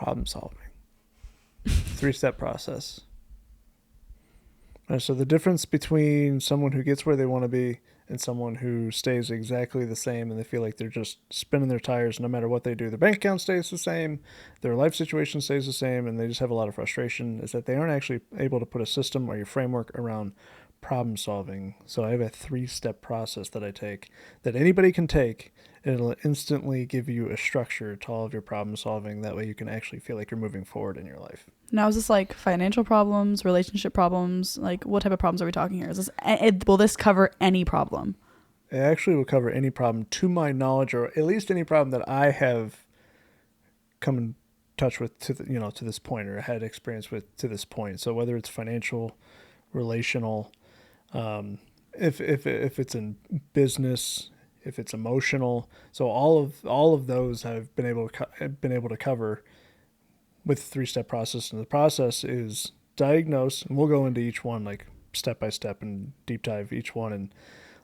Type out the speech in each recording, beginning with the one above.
problem solving. 3-step process. So the difference between someone who gets where they want to be and someone who stays exactly the same and they feel like they're just spinning their tires no matter what they do. Their bank account stays the same, their life situation stays the same, and they just have a lot of frustration, is that they aren't actually able to put a system or a framework around problem solving. So I have a 3-step process that I take that anybody can take, and it'll instantly give you a structure to all of your problem solving. That way you can actually feel like you're moving forward in your life. Now, is this like financial problems, relationship problems? Like, what type of problems are we talking here? Is this will this cover any problem? It actually will cover any problem to my knowledge, or at least any problem that I have come in touch with to this point, or had experience with to this point. So whether it's financial, relational, if it's in business, if it's emotional, so all of those I've been able to cover with 3-step process. And the process is diagnose, and we'll go into each one like step by step and deep dive each one, and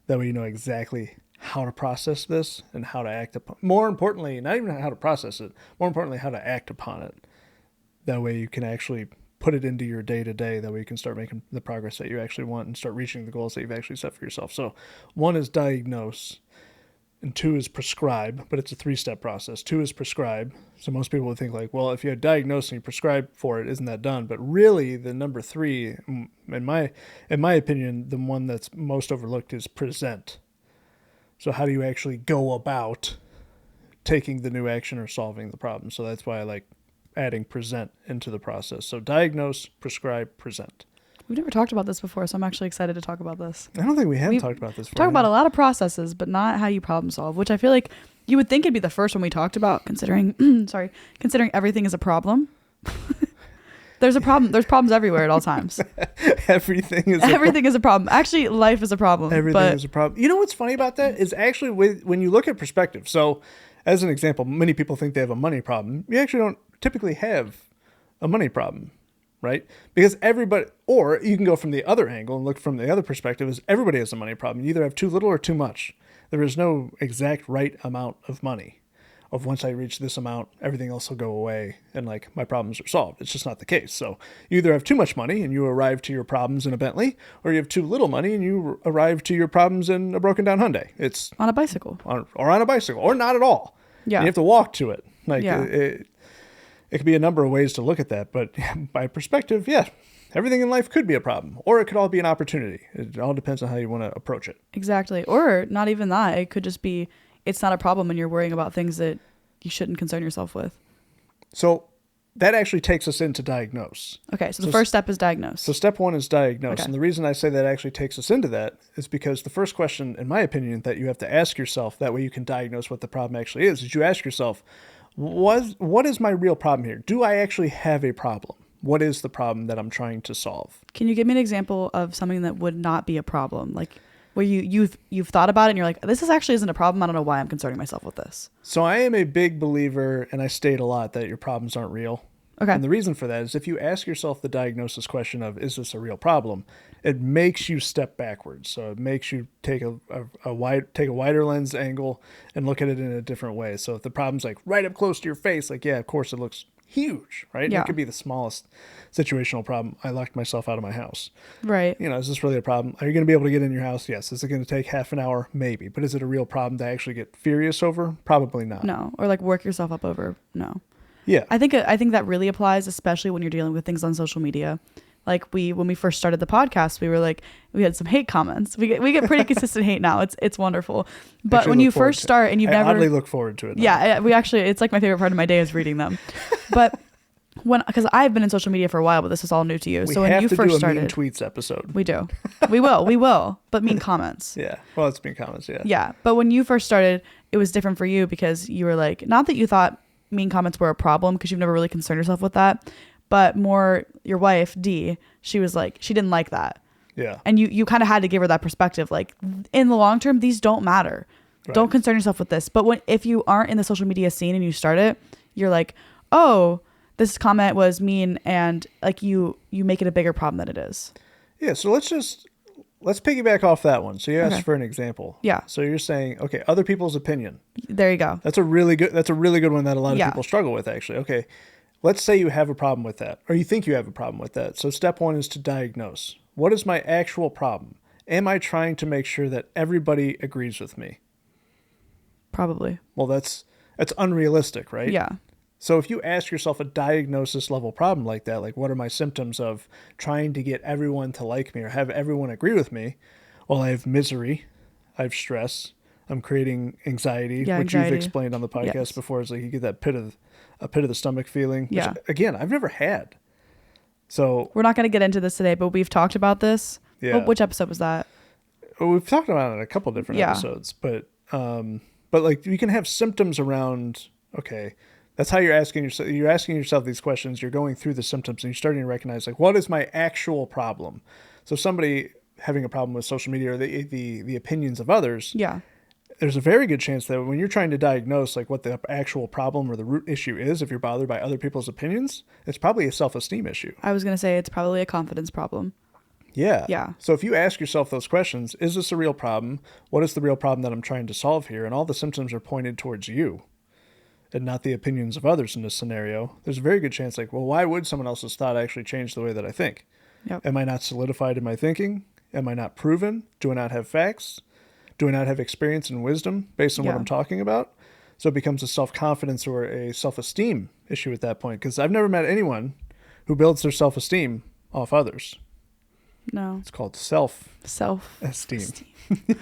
that way you know exactly how to process this and how to act upon. More importantly, not even how to process it, more importantly how to act upon it. That way you can actually put it into your day-to-day. That way you can start making the progress that you actually want and start reaching the goals that you've actually set for yourself. So 1 is diagnose, and 2 is prescribe, but it's a 3-step process. 2 is prescribe. So most people would think like, well, if you had diagnosed and you prescribe for it, isn't that done? But really the number 3, in my opinion, the one that's most overlooked is present. So how do you actually go about taking the new action or solving the problem? So that's why I like adding present into the process. So diagnose, prescribe, present. We've never talked about this before, so I'm actually excited to talk about this. I don't think we have talked about this before. Talk about a lot of processes, but not how you problem solve, which I feel like you would think it'd be the first one we talked about, considering everything is a problem. There's a problem. There's problems everywhere at all times. Everything is a problem. Actually, life is a problem. Everything is a problem. You know what's funny about that is actually when you look at perspective. So as an example, many people think they have a money problem. You actually don't typically have a money problem. Right? Because everybody, or you can go from the other angle and look from the other perspective, is everybody has a money problem. You either have too little or too much. There is no exact right amount of money. Of once I reach this amount, everything else will go away and like my problems are solved. It's just not the case. So you either have too much money and you arrive to your problems in a Bentley, or you have too little money and you arrive to your problems in a broken down Hyundai. It's on a bicycle. Or on a bicycle, or not at all. Yeah. You have to walk to it. Like yeah. It could be a number of ways to look at that, but by perspective, yeah, everything in life could be a problem, or it could all be an opportunity. It all depends on how you want to approach it. Exactly. Or not even that. It could just be, it's not a problem and you're worrying about things that you shouldn't concern yourself with. So that actually takes us into diagnose. Okay. So the first step is diagnose. So step 1 is diagnose. Okay. And the reason I say that actually takes us into that is because the first question, in my opinion, that you have to ask yourself, that way you can diagnose what the problem actually is you ask yourself, what is my real problem here? Do I actually have a problem? What is the problem that I'm trying to solve? Can you give me an example of something that would not be a problem? Like where you've thought about it and you're like, this actually isn't a problem. I don't know why I'm concerning myself with this. So I am a big believer, and I state a lot, that your problems aren't real. Okay. And the reason for that is if you ask yourself the diagnosis question of, is this a real problem? It makes you step backwards. So it makes you take a wider lens angle and look at it in a different way. So if the problem's like right up close to your face, like, yeah, of course it looks huge, right? Yeah. It could be the smallest situational problem. I locked myself out of my house. Right. Is this really a problem? Are you going to be able to get in your house? Yes. Is it going to take half an hour? Maybe. But is it a real problem to actually get furious over? Probably not. No. Or like work yourself up over? No. Yeah. I think that really applies, especially when you're dealing with things on social media. Like when we first started the podcast, we had some hate comments. We get pretty consistent hate now. It's wonderful. But actually, when you first start and you've never, I oddly look forward to it now. Yeah, it's like my favorite part of my day is reading them. But because I've been in social media for a while, but this is all new to you. So when you first started, mean tweets episode. We do. We will. But mean comments. Yeah. Well, it's mean comments. Yeah. Yeah. But when you first started, it was different for you because you were like, not that you thought mean comments were a problem because you've never really concerned yourself with that, but more your wife Dee, she was like, she didn't like that. Yeah. And you kind of had to give her that perspective, like in the long term these don't matter. Right. Don't concern yourself with this. But if you aren't in the social media scene and you start it, you're like, oh, this comment was mean, and like you make it a bigger problem than it is. Yeah. So let's piggyback off that one. So you asked for an example. Yeah. So you're saying, okay, other people's opinion. There you go. That's a really good one that a lot of people struggle with, actually. Okay. let's say you have a problem with that, or you think you have a problem with that. So step one is to diagnose. What is my actual problem? Am I trying to make sure that everybody agrees with me? Probably. Well, that's unrealistic, right? Yeah. So if you ask yourself a diagnosis level problem like that, like what are my symptoms of trying to get everyone to like me or have everyone agree with me? Well, I have misery, I have stress, I'm creating anxiety, which anxiety. you've explained on the podcast Yes. before. It's like you get that pit of the stomach feeling. Which, Yeah. again, I've never had. So We're not going to get into this today, but we've talked about this. yeah, Which episode was that? we've talked about it in a couple different episodes, but like you can have symptoms around. Okay, that's how you're asking yourself. You're asking yourself these questions. You're going through the symptoms, and you're starting to recognize like what is my actual problem. So somebody having a problem with social media or the opinions of others. Yeah. There's a very good chance that when you're trying to diagnose like what the actual problem or the root issue is, if you're bothered by other people's opinions, it's probably a self-esteem issue. I was going to say it's probably a confidence problem. Yeah. Yeah. So if you ask yourself those questions, is this a real problem? What is the real problem that I'm trying to solve here? And all the symptoms are pointed towards you and not the opinions of others in this scenario. There's a very good chance like, well, why would someone else's thought actually change the way that I think? Yep. Am I not solidified in my thinking? Am I not proven? Do I not have facts? Do I not have experience and wisdom based on what I'm talking about? So it becomes a self-confidence or a self-esteem issue at that point. Because I've never met anyone who builds their self-esteem off others. No. It's called self-esteem.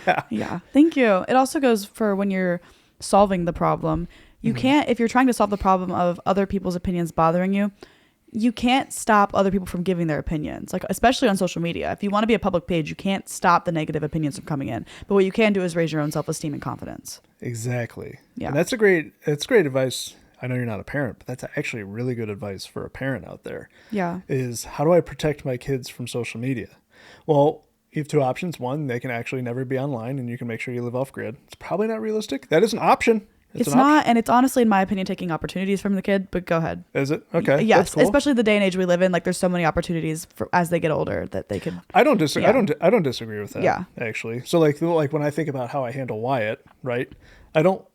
Yeah. Yeah. Thank you. It also goes for when you're solving the problem. You can't, if you're trying to solve the problem of other people's opinions bothering you, you can't stop other people from giving their opinions, like especially on social media. If you want to be a public page, you can't stop the negative opinions from coming in. But what you can do is raise your own self-esteem and confidence. Exactly. Yeah. And that's great advice. I know you're not a parent, but that's actually really good advice for a parent out there. Yeah. Is how do I protect my kids from social media? Well, you have two options. One, they can actually never be online and you can make sure you live off grid. It's probably not realistic. That is an option. It's not, and it's honestly, in my opinion, taking opportunities from the kid, but go ahead. Is it? Okay. Yes, That's cool. especially the day and age we live in, like there's so many opportunities for, as they get older that they could. I don't disagree. Yeah. I don't disagree with that. Yeah. Actually. So like when I think about how I handle Wyatt, right? I don't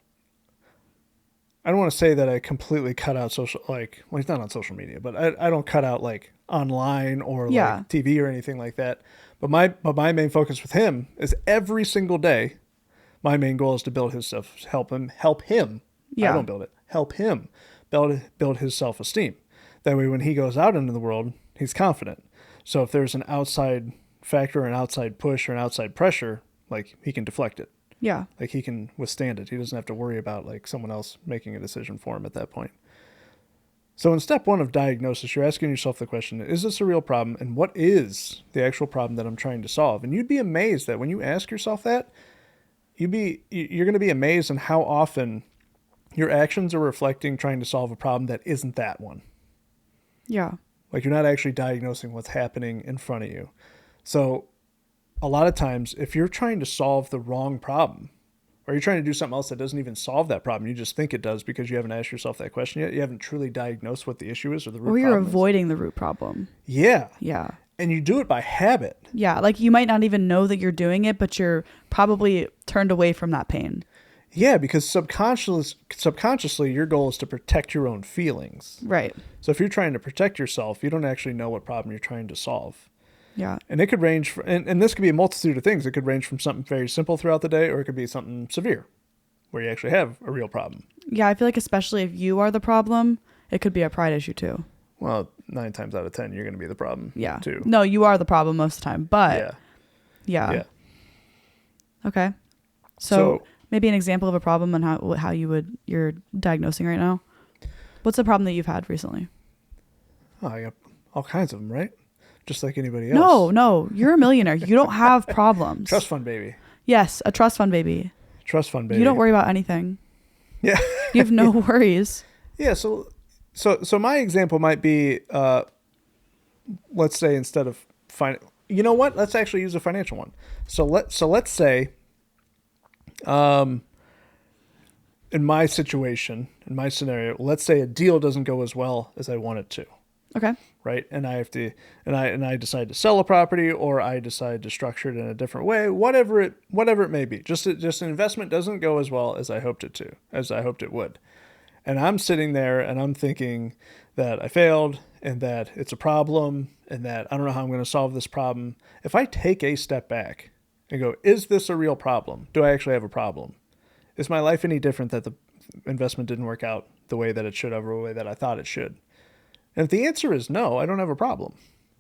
want to say that I completely cut out social, like, well, he's not on social media, but I don't cut out like online or like TV or anything like that. But my main focus with him is every single day. My main goal is to build his stuff, help him. Yeah. I don't build it. Help him build his self-esteem. That way, when he goes out into the world, he's confident. So if there's an outside factor, an outside push, or an outside pressure, like he can deflect it. Yeah. Like he can withstand it. He doesn't have to worry about like someone else making a decision for him at that point. So in step one of diagnosis, you're asking yourself the question, is this a real problem? And what is the actual problem that I'm trying to solve? And you'd be amazed that when you ask yourself that, you're going to be amazed in how often your actions are reflecting trying to solve a problem that isn't that one. Yeah. Like you're not actually diagnosing what's happening in front of you. So a lot of times if you're trying to solve the wrong problem or you're trying to do something else that doesn't even solve that problem, you just think it does because you haven't asked yourself that question yet. You haven't truly diagnosed what the issue is or the root problem. Or you're avoiding the root problem. Yeah. Yeah. And you do it by habit. Yeah. Like you might not even know that you're doing it, but you're probably turned away from that pain. Yeah, because subconsciously your goal is to protect your own feelings. Right. So if you're trying to protect yourself, you don't actually know what problem you're trying to solve. Yeah. And it could range, and this could be a multitude of things. It could range from something very simple throughout the day, or it could be something severe, where you actually have a real problem. Yeah, I feel like especially if you are the problem, it could be a pride issue too. Well, 9 times out of 10, you're going to be the problem. Yeah. Too. No, you are the problem most of the time, but yeah. Okay. So maybe an example of a problem and how you're diagnosing right now. What's the problem that you've had recently? Oh, I got all kinds of them, right? Just like anybody else. No, you're a millionaire. You don't have problems. Trust fund baby. Yes, a trust fund baby. Trust fund baby. You don't worry about anything. Yeah. You have no worries. Yeah, so my example might be, let's say instead of you know what? Let's actually use a financial one. So let's say, in my situation, in my scenario, let's say a deal doesn't go as well as I want it to. Okay. Right, and I have to, and I decide to sell a property, or I decide to structure it in a different way, whatever it may be. Just an investment doesn't go as well as I hoped it would. And I'm sitting there and I'm thinking that I failed and that it's a problem and that I don't know how I'm going to solve this problem. If I take a step back and go, is this a real problem? Do I actually have a problem? Is my life any different that the investment didn't work out the way that it should have or the way that I thought it should? And if the answer is no, I don't have a problem.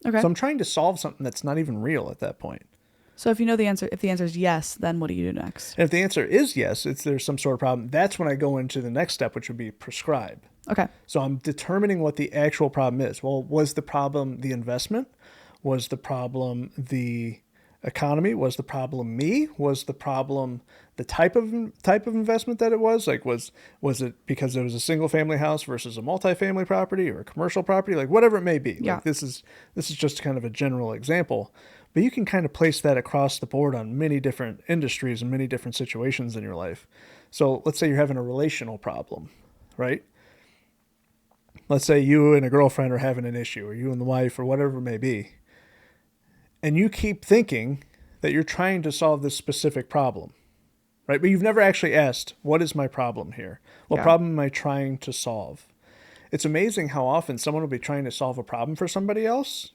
Okay. So I'm trying to solve something that's not even real at that point. So if you know the answer, if the answer is yes, then what do you do next? And if the answer is yes, there's some sort of problem, that's when I go into the next step, which would be prescribe. Okay. So I'm determining what the actual problem is. Well, was the problem the investment? Was the problem the economy? Was the problem me? Was the problem the type of investment that it was? Like was it because it was a single family house versus a multifamily property or a commercial property? Like whatever it may be. Yeah. Like this is just kind of a general example. But you can kind of place that across the board on many different industries and many different situations in your life. So let's say you're having a relational problem, right? Let's say you and a girlfriend are having an issue, or you and the wife, or whatever it may be. And you keep thinking that you're trying to solve this specific problem, right? But you've never actually asked, what is my problem here? What problem am I trying to solve? It's amazing how often someone will be trying to solve a problem for somebody else,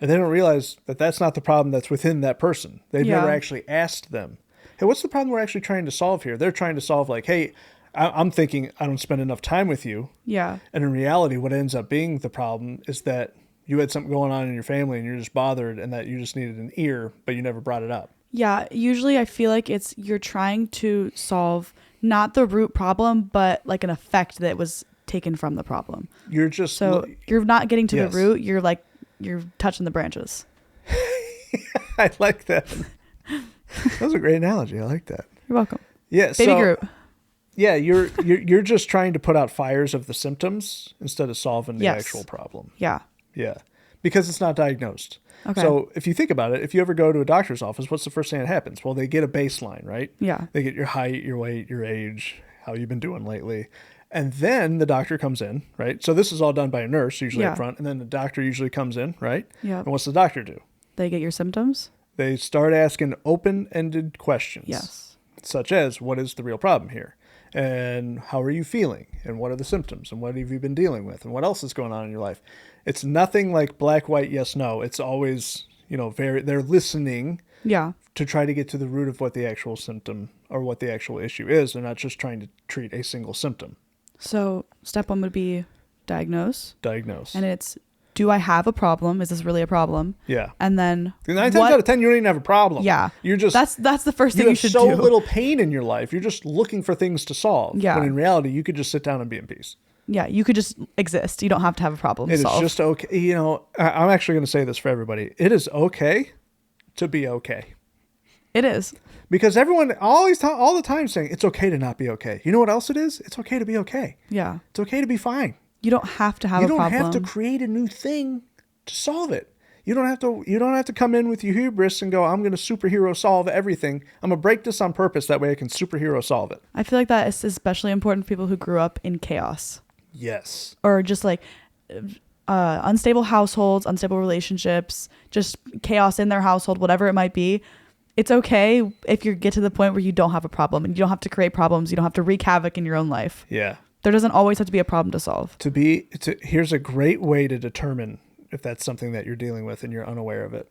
and they don't realize that that's not the problem that's within that person. They've never actually asked them, hey, what's the problem we're actually trying to solve here? They're trying to solve like, hey, I'm thinking I don't spend enough time with you. Yeah. And in reality, what ends up being the problem is that you had something going on in your family and you're just bothered and that you just needed an ear, but you never brought it up. Yeah. Usually I feel like you're trying to solve not the root problem, but like an effect that was taken from the problem. You're just... So you're not getting to Yes. the root. You're like, you're touching the branches. I like that. That was a great analogy. I like that. You're welcome. Yeah. Baby Groot. Yeah, you're just trying to put out fires of the symptoms instead of solving the actual problem. Yeah. Yeah, because it's not diagnosed. Okay. So if you think about it, if you ever go to a doctor's office, what's the first thing that happens? Well, they get a baseline, right? Yeah. They get your height, your weight, your age, how you've been doing lately. And then the doctor comes in, right? So this is all done by a nurse usually up front. And then the doctor usually comes in, right? Yeah. And what's the doctor do? They get your symptoms? They start asking open-ended questions. Yes. Such as, what is the real problem here? And how are you feeling? And what are the symptoms? And what have you been dealing with? And what else is going on in your life? It's nothing like black, white, yes, no. It's always, they're listening to try to get to the root of what the actual symptom or what the actual issue is. They're not just trying to treat a single symptom. So step one would be diagnose. Diagnose. And it's, do I have a problem? Is this really a problem? Yeah. And then 9 times out of 10, you don't even have a problem. Yeah. You're just... That's the first thing you should do. You have so little pain in your life. You're just looking for things to solve. Yeah. When in reality, you could just sit down and be in peace. Yeah. You could just exist. You don't have to have a problem to solve. It is just okay. I'm actually going to say this for everybody. It is okay to be okay. It is. Because everyone all the time saying it's okay to not be okay. You know what else it is? It's okay to be okay. Yeah. It's okay to be fine. You don't have to have a problem. You don't have to create a new thing to solve it. You don't have to come in with your hubris and go, I'm going to superhero solve everything. I'm going to break this on purpose. That way I can superhero solve it. I feel like that is especially important for people who grew up in chaos. Yes. Or just like unstable households, unstable relationships, just chaos in their household, whatever it might be. It's okay if you get to the point where you don't have a problem and you don't have to create problems. You don't have to wreak havoc in your own life. Yeah. There doesn't always have to be a problem to solve. Here's a great way to determine if that's something that you're dealing with and you're unaware of it.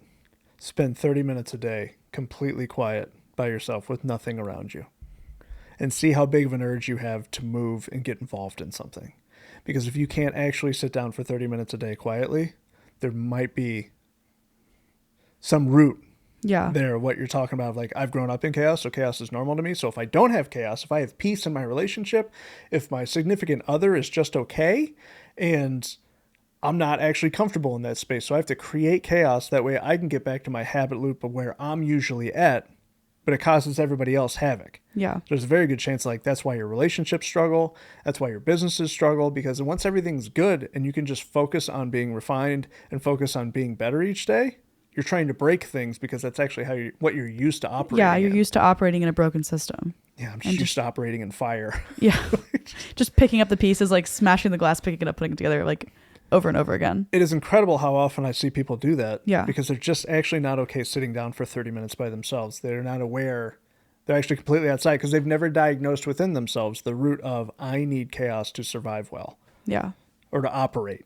Spend 30 minutes a day completely quiet by yourself with nothing around you and see how big of an urge you have to move and get involved in something. Because if you can't actually sit down for 30 minutes a day quietly, there might be some root there, what you're talking about. Like, I've grown up in chaos, so chaos is normal to me. So if I don't have chaos, if I have peace in my relationship, if my significant other is just okay, and I'm not actually comfortable in that space, so I have to create chaos. That way I can get back to my habit loop of where I'm usually at, but it causes everybody else havoc. Yeah. There's a very good chance that's why your relationships struggle. That's why your businesses struggle, because once everything's good and you can just focus on being refined and focus on being better each day, you're trying to break things because that's actually what you're used to operating. Yeah, you're used to operating in a broken system. Yeah, I'm just used to operating in fire. Yeah, just picking up the pieces, like smashing the glass, picking it up, putting it together, like over and over again. It is incredible how often I see people do that. Yeah. Because they're just actually not okay sitting down for 30 minutes by themselves. They're not aware They're actually completely outside because they've never diagnosed within themselves the root of I need chaos to survive well Yeah. or to operate.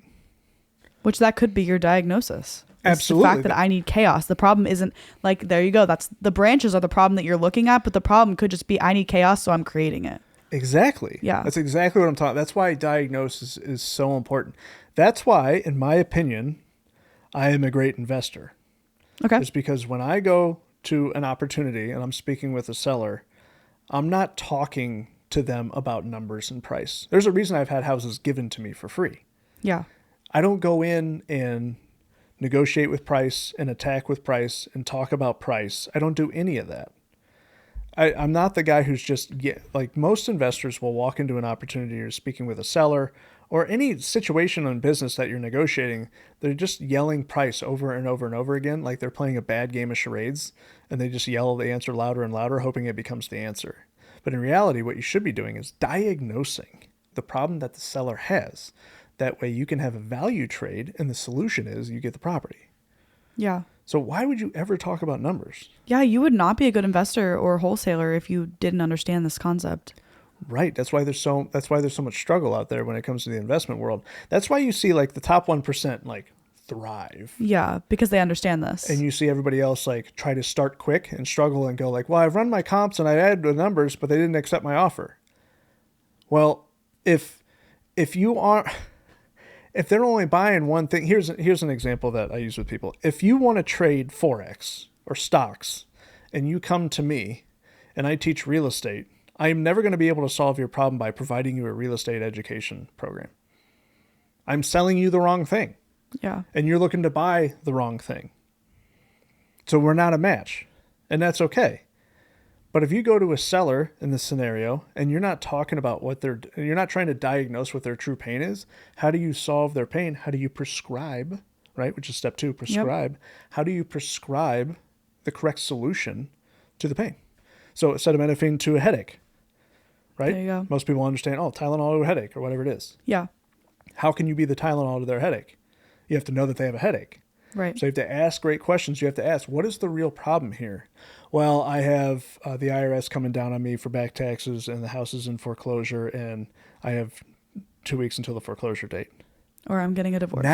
Which that could be your diagnosis. Absolutely. The fact that I need chaos. The problem isn't like, there you go. That's the branches are the problem that you're looking at, but the problem could just be I need chaos, so I'm creating it. Exactly. Yeah. That's exactly what I'm talking. That's why diagnosis is so important. That's why, in my opinion, I am a great investor. Okay. It's because when I go to an opportunity and I'm speaking with a seller, I'm not talking to them about numbers and price. There's a reason I've had houses given to me for free. Yeah. I don't go in and negotiate with price and attack with price and talk about price. I don't do any of that. I'm not the guy who's just, like most investors will walk into an opportunity or speaking with a seller or any situation in business that you're negotiating. They're just yelling price over and over and over again, like they're playing a bad game of charades, and they just yell the answer louder and louder, hoping it becomes the answer. But in reality, what you should be doing is diagnosing the problem that the seller has. That way you can have a value trade, and the solution is you get the property. Yeah. So why would you ever talk about numbers? Yeah, you would not be a good investor or wholesaler if you didn't understand this concept. Right. That's why there's so much struggle out there when it comes to the investment world. That's why you see like the top 1% like thrive. Yeah, because they understand this. And you see everybody else like try to start quick and struggle and go like, well, I've run my comps and I added the numbers, but they didn't accept my offer. Well, if they're only buying one thing, here's an example that I use with people. If you want to trade Forex or stocks and you come to me and I teach real estate, I am never going to be able to solve your problem by providing you a real estate education program. I'm selling you the wrong thing. Yeah. And you're looking to buy the wrong thing. So we're not a match. And that's okay. But if you go to a seller in this scenario and you're not talking about you're not trying to diagnose what their true pain is, how do you solve their pain? How do you prescribe, right? Which is step 2, prescribe. Yep. How do you prescribe the correct solution to the pain? So acetaminophen to a headache, right? There you go. Most people understand, Tylenol to a headache or whatever it is. Yeah. How can you be the Tylenol to their headache? You have to know that they have a headache. Right. So you have to ask great questions. You have to ask, what is the real problem here? Well, I have the IRS coming down on me for back taxes and the house is in foreclosure and I have 2 weeks until the foreclosure date. Or I'm getting a divorce.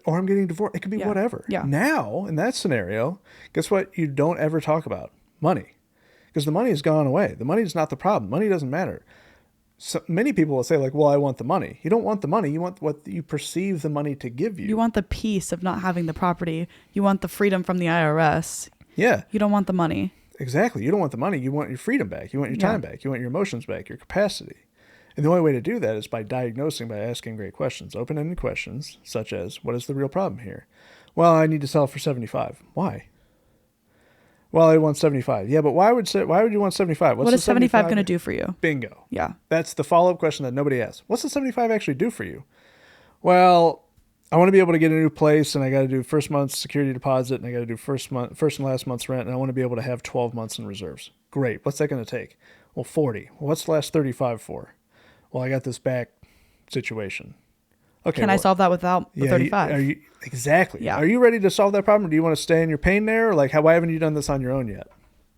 Or I'm getting divorced. It could be whatever. Yeah. Now, in that scenario, guess what you don't ever talk about? Money. Because the money has gone away. The money is not the problem. Money doesn't matter. So many people will say like, well, I want the money. You don't want the money. You want what you perceive the money to give you. You want the peace of not having the property. You want the freedom from the IRS. Yeah. You don't want the money. Exactly. You don't want the money. You want your freedom back. You want your time back. You want your emotions back, your capacity. And the only way to do that is by diagnosing, by asking great questions, open-ended questions, such as, what is the real problem here? Well, I need to sell for 75. Why? Well, I want 75. Yeah, but why would you want 75? What is 75 going to do for you? Bingo. Yeah. That's the follow-up question that nobody asks. What's the 75 actually do for you? Well, I want to be able to get a new place and I got to do first month's security deposit and I got to do first and last month's rent and I want to be able to have 12 months in reserves. Great. What's that going to take? Well, 40. Well, what's the last 35 for? Well, I got this back situation. Okay. Can I solve that without the 35? Exactly. Yeah. Are you ready to solve that problem? Or do you want to stay in your pain there? Or like, why haven't you done this on your own yet?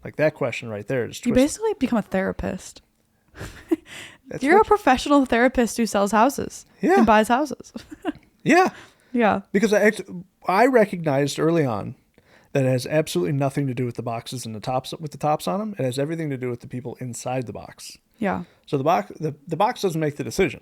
Like that question right there is twisted. You basically become a therapist. You're a professional therapist who sells houses and buys houses. Yeah. Yeah. Because I recognized early on that it has absolutely nothing to do with the boxes and the tops on them. It has everything to do with the people inside the box. Yeah. So the box doesn't make the decision.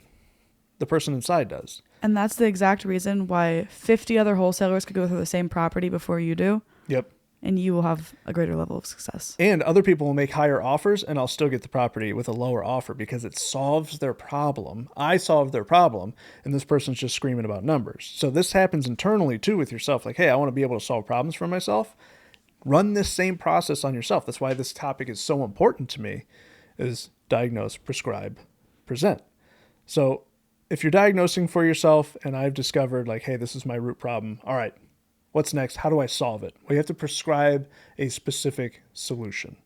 The person inside does. And that's the exact reason why 50 other wholesalers could go through the same property before you do. Yep. And you will have a greater level of success. And other people will make higher offers and I'll still get the property with a lower offer because it solves their problem. I solved their problem and this person's just screaming about numbers. So this happens internally too with yourself. Like, hey, I want to be able to solve problems for myself. Run this same process on yourself. That's why this topic is so important to me, is diagnose, prescribe, present. So if you're diagnosing for yourself and I've discovered like, hey, this is my root problem. All right, what's next? How do I solve it? Well, you have to prescribe a specific solution.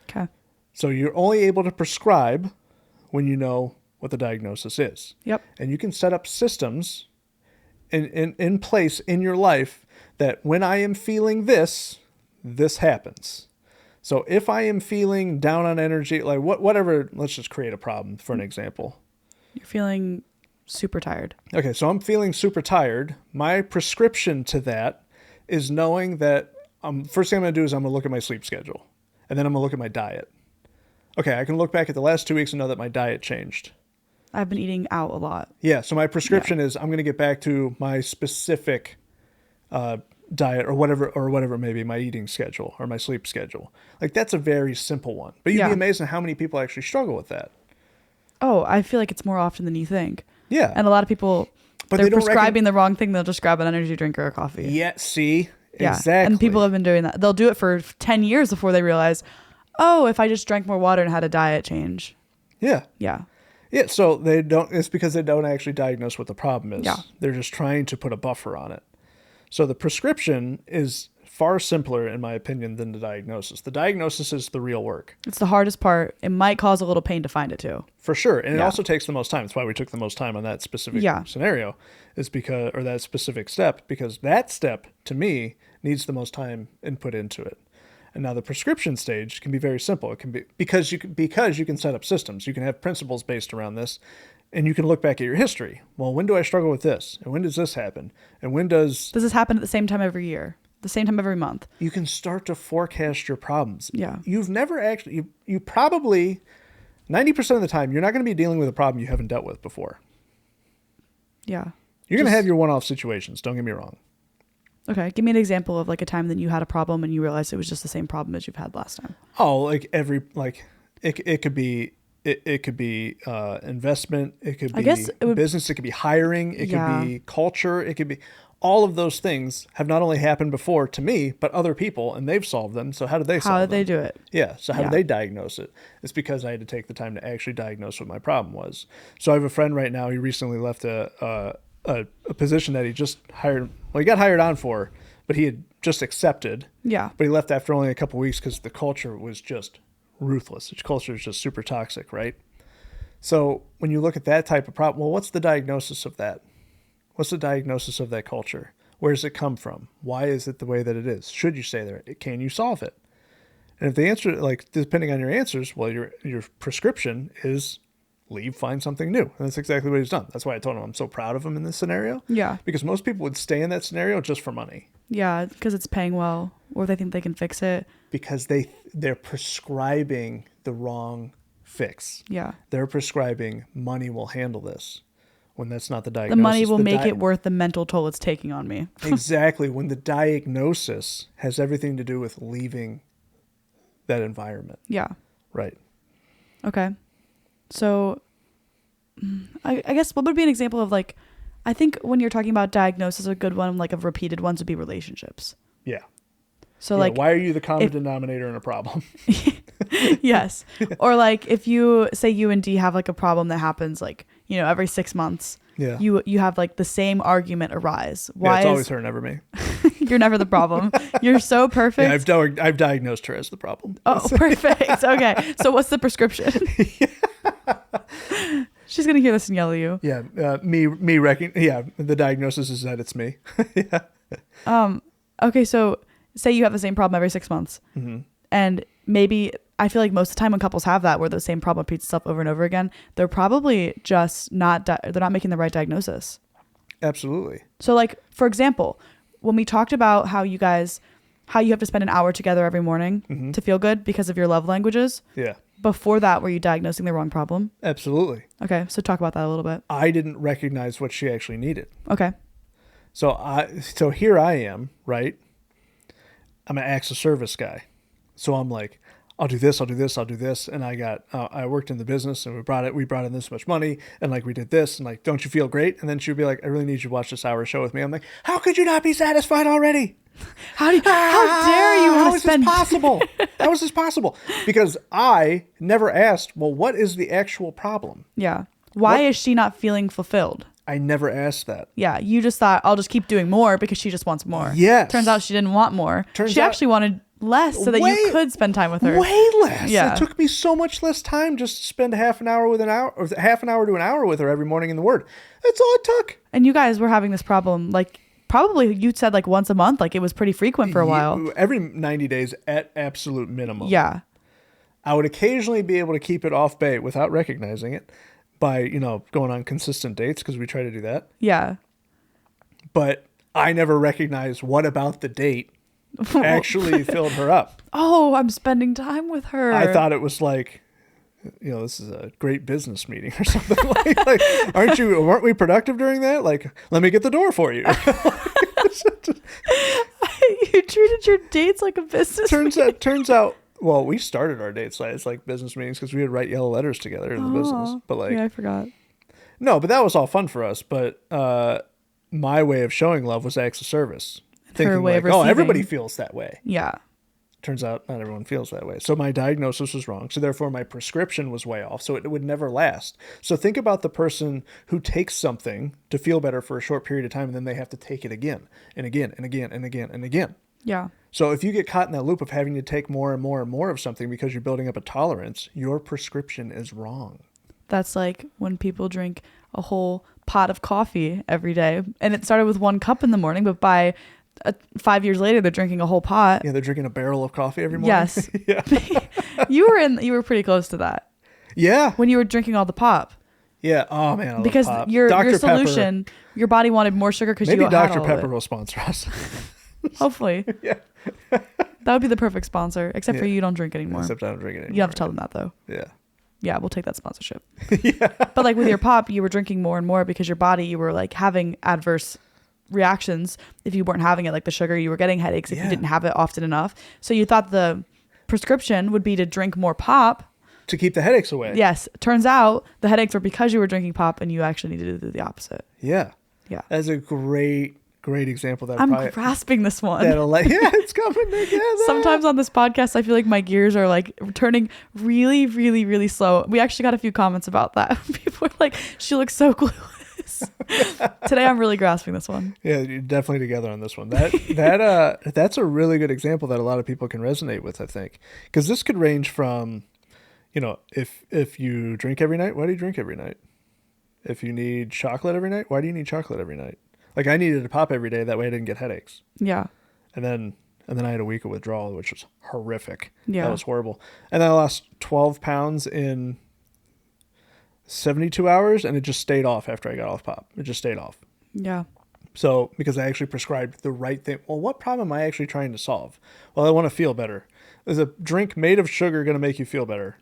Okay. So you're only able to prescribe when you know what the diagnosis is. Yep. And you can set up systems in place in your life that when I am feeling this happens. So if I am feeling down on energy, like whatever, let's just create a problem for an example. You're feeling super tired. Okay, so I'm feeling super tired. My prescription to that is knowing that first thing I'm going to do is I'm going to look at my sleep schedule. And then I'm going to look at my diet. Okay, I can look back at the last 2 weeks and know that my diet changed. I've been eating out a lot. Yeah, so my prescription is I'm going to get back to my specific diet or whatever it may be, my eating schedule or my sleep schedule. Like that's a very simple one. But you'd be amazed at how many people actually struggle with that. Oh, I feel like it's more often than you think. Yeah. And a lot of people, but they're prescribing the wrong thing. They'll just grab an energy drink or a coffee. Yeah, see? Yeah. Exactly. And people have been doing that. They'll do it for 10 years before they realize, oh, if I just drank more water and had a diet change. Yeah. Yeah. Yeah, so it's because they don't actually diagnose what the problem is. Yeah. They're just trying to put a buffer on it. So the prescription is far simpler, in my opinion, than the diagnosis. The diagnosis is the real work. It's the hardest part. It might cause a little pain to find it too. For sure. And it also takes the most time. That's why we took the most time on that specific scenario, or that specific step, because that step, to me, needs the most time input into it. And now the prescription stage can be very simple. It can be because you can set up systems. You can have principles based around this, and you can look back at your history. Well, when do I struggle with this? And when does this happen? And when does this happen at the same time every year? The same time every month? You can start to forecast your problems. Yeah. You've never actually, you probably, 90% of the time, you're not going to be dealing with a problem you haven't dealt with before. Yeah. You're going to have your one-off situations. Don't get me wrong. Okay, give me an example of like a time that you had a problem and you realized it was just the same problem as you've had last time. Oh, like it could be investment, it could be business, it could be hiring, it could be culture, it could be all of those things have not only happened before to me, but other people, and they've solved them. So how did they solve them? How did they do it? Yeah. So how did they diagnose it? It's because I had to take the time to actually diagnose what my problem was. So I have a friend right now. He recently left a position that he just hired. Well, he got hired on for, but he had just accepted. Yeah. But he left after only a couple of weeks because the culture was just ruthless. The culture is just super toxic, right? So when you look at that type of problem, well, what's the diagnosis of that? What's the diagnosis of that culture? Where does it come from? Why is it the way that it is? Should you stay there? Can you solve it? And if the answer, like depending on your answers, well, your prescription is leave, find something new. And that's exactly what he's done. That's why I told him I'm so proud of him in this scenario. Yeah. Because most people would stay in that scenario just for money. Yeah, because it's paying well, or they think they can fix it. Because they're prescribing the wrong fix. Yeah. They're prescribing money will handle this, when that's not the diagnosis. The money will make it worth the mental toll it's taking on me. Exactly. When the diagnosis has everything to do with leaving that environment. Yeah. Right. Okay. So I guess what would be an example of like, I think when you're talking about diagnosis, a good one, like of repeated ones would be relationships. Yeah. So like, why are you the common denominator in a problem? Yes. Or like if you say you and D have like a problem that happens like, every 6 months. Yeah. You have like the same argument arise. Why? It's always her, never me. You're never the problem. You're so perfect. Yeah, I've diagnosed her as the problem. Oh, perfect. Okay. So what's the prescription? She's gonna hear this and yell at you. Yeah. The diagnosis is that it's me. Yeah. Okay. So say you have the same problem every 6 months, and maybe I feel like most of the time when couples have that, where the same problem repeats itself over and over again, they're probably just they're not making the right diagnosis. Absolutely. So like, for example, when we talked about how you have to spend an hour together every morning to feel good because of your love languages. Yeah. Before that, were you diagnosing the wrong problem? Absolutely. Okay. So talk about that a little bit. I didn't recognize what she actually needed. Okay. So here I am, right? I'm an acts of service guy. So I'm like, I'll do this, I'll do this, I'll do this. And I worked in the business and we brought in this much money and like we did this and like, don't you feel great? And then she would be like, I really need you to watch this hour show with me. I'm like, how could you not be satisfied already? How dare you? How is this possible? How is this possible? Because I never asked, well, what is the actual problem? Yeah. Why is she not feeling fulfilled? I never asked that. Yeah. You just thought, I'll just keep doing more because she just wants more. Yes. Turns out she didn't want more. She actually wanted less so that you could spend time with her. Way less. Yeah. It took me so much less time just to spend half an hour to an hour with her every morning in the Word. That's all it took. And you guys were having this problem like probably you said like once a month, like it was pretty frequent for a while. Every 90 days at absolute minimum. Yeah. I would occasionally be able to keep it off bait without recognizing it by, going on consistent dates because we try to do that. Yeah. But I never recognized what about the date actually filled her up. Oh, I'm spending time with her. I thought it was like, this is a great business meeting or something. like, weren't we productive during that? Like, let me get the door for you. You treated your dates like a business Turns out, well, we started our dates as like business meetings because we would write yellow letters together in the business. But yeah, I forgot. No, but that was all fun for us. But my way of showing love was acts of service. Thinking way like, of receiving. Everybody feels that way. Yeah. Turns out not everyone feels that way. So my diagnosis was wrong. So therefore my prescription was way off. So it would never last. So think about the person who takes something to feel better for a short period of time and then they have to take it again and again and again and again and again. Yeah. So if you get caught in that loop of having to take more and more and more of something because you're building up a tolerance, your prescription is wrong. That's like when people drink a whole pot of coffee every day. And it started with 1 cup in the morning, but by 5 years later, they're drinking a whole pot. Yeah, they're drinking a barrel of coffee every morning. Yes. Yeah. You were pretty close to that. Yeah. When you were drinking all the pop. Yeah. Oh man. I because love pop. your Dr. solution, Pepper. Your body wanted more sugar because you Maybe had Dr. all of Pepper it. will sponsor us. Hopefully. Yeah. That would be the perfect sponsor, except for you don't drink anymore. Except I don't drink it anymore. You have to tell them that though. Yeah. Yeah, we'll take that sponsorship. Yeah. But like with your pop, you were drinking more and more because your body, you were like having adverse reactions if you weren't having it, like the sugar. You were getting headaches if you didn't have it often enough. So you thought the prescription would be to drink more pop to keep the headaches away. Yes. Turns out the headaches were because you were drinking pop and you actually needed to do the opposite. Yeah. Yeah. That's a great example. That I'm grasping this one. Yeah, it's coming together. Sometimes on this podcast, I feel like my gears are like turning really, really, really slow. We actually got a few comments about that. People are like, she looks so clueless. Today, I'm really grasping this one. Yeah, you're definitely together on this one. That's a really good example that a lot of people can resonate with, I think. Because this could range from, if you drink every night, why do you drink every night? If you need chocolate every night, why do you need chocolate every night? Like I needed to pop every day. That way I didn't get headaches. Yeah. And then I had a week of withdrawal, which was horrific. Yeah. That was horrible. And then I lost 12 pounds in 72 hours and it just stayed off after I got off pop. It just stayed off. Yeah. So because I actually prescribed the right thing. Well, what problem am I actually trying to solve? Well, I want to feel better. Is a drink made of sugar going to make you feel better?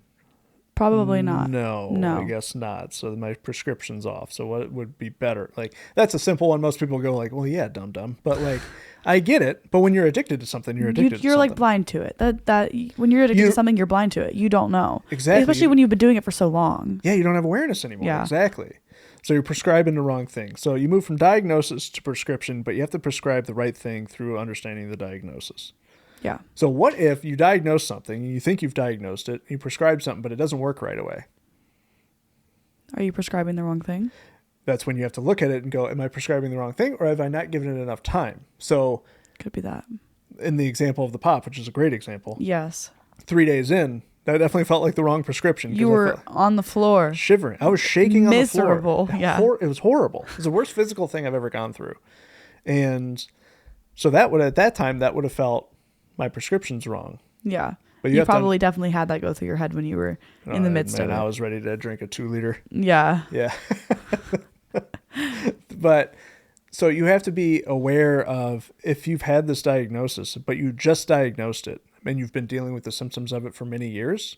Probably not. No, I guess not. So my prescription's off. So what would be better? Like that's a simple one. Most people go like, well, yeah, dumb. But like, I get it. But when you're addicted to something, you're addicted to something. You're like blind to it. That when you're addicted to something, you're blind to it. You don't know. Exactly. Especially when you've been doing it for so long. Yeah, you don't have awareness anymore. Yeah. Exactly. So you're prescribing the wrong thing. So you move from diagnosis to prescription, but you have to prescribe the right thing through understanding the diagnosis. Yeah. So what if you diagnose something and you think you've diagnosed it, you prescribe something, but it doesn't work right away? Are you prescribing the wrong thing? That's when you have to look at it and go, am I prescribing the wrong thing or have I not given it enough time? So could be that. In the example of the pop, which is a great example. Yes. 3 days in, that definitely felt like the wrong prescription. You were on the floor. Shivering. I was shaking on the floor. Miserable. Yeah. It was horrible. It was the worst physical thing I've ever gone through. And so at that time, that would have felt my prescription's wrong. Yeah. But you probably definitely had that go through your head when you were in the midst of it. I was ready to drink a 2-liter. Yeah. Yeah. But so you have to be aware of if you've had this diagnosis, but you just diagnosed it and you've been dealing with the symptoms of it for many years,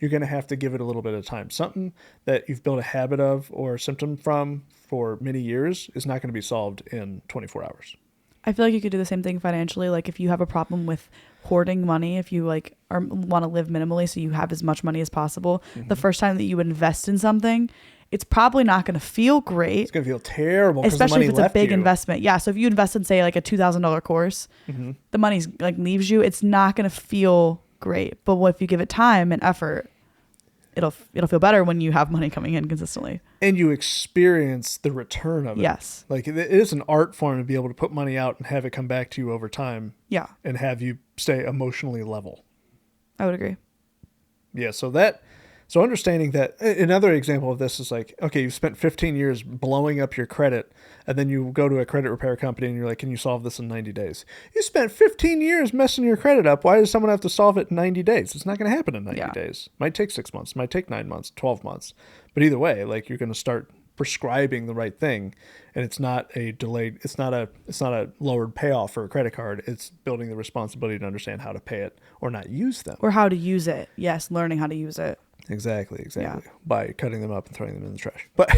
you're going to have to give it a little bit of time. Something that you've built a habit of or a symptom from for many years is not going to be solved in 24 hours. I feel like you could do the same thing financially. Like if you have a problem with hoarding money, if you like want to live minimally so you have as much money as possible, the first time that you invest in something, it's probably not going to feel great. It's going to feel terrible, especially if it's a big investment. Yeah, so if you invest in say like a $2,000 course, the money's like leaves you. It's not going to feel great. But if you give it time and effort, it'll feel better when you have money coming in consistently. And you experience the return of it. Yes. Like it is an art form to be able to put money out and have it come back to you over time. Yeah. And have you stay emotionally level. I would agree. Yeah. So So understanding that, another example of this is like, okay, you've spent 15 years blowing up your credit, and then you go to a credit repair company and you're like, can you solve this in 90 days? You spent 15 years messing your credit up. Why does someone have to solve it in 90 days? It's not going to happen in 90 days. Might take 6 months, might take 9 months, 12 months. But either way, like, you're going to start prescribing the right thing, and it's not a delayed, it's not a lowered payoff for a credit card. It's building the responsibility to understand how to pay it or not use them. Or how to use it. Yes, learning how to use it. Exactly. Yeah. By cutting them up and throwing them in the trash. But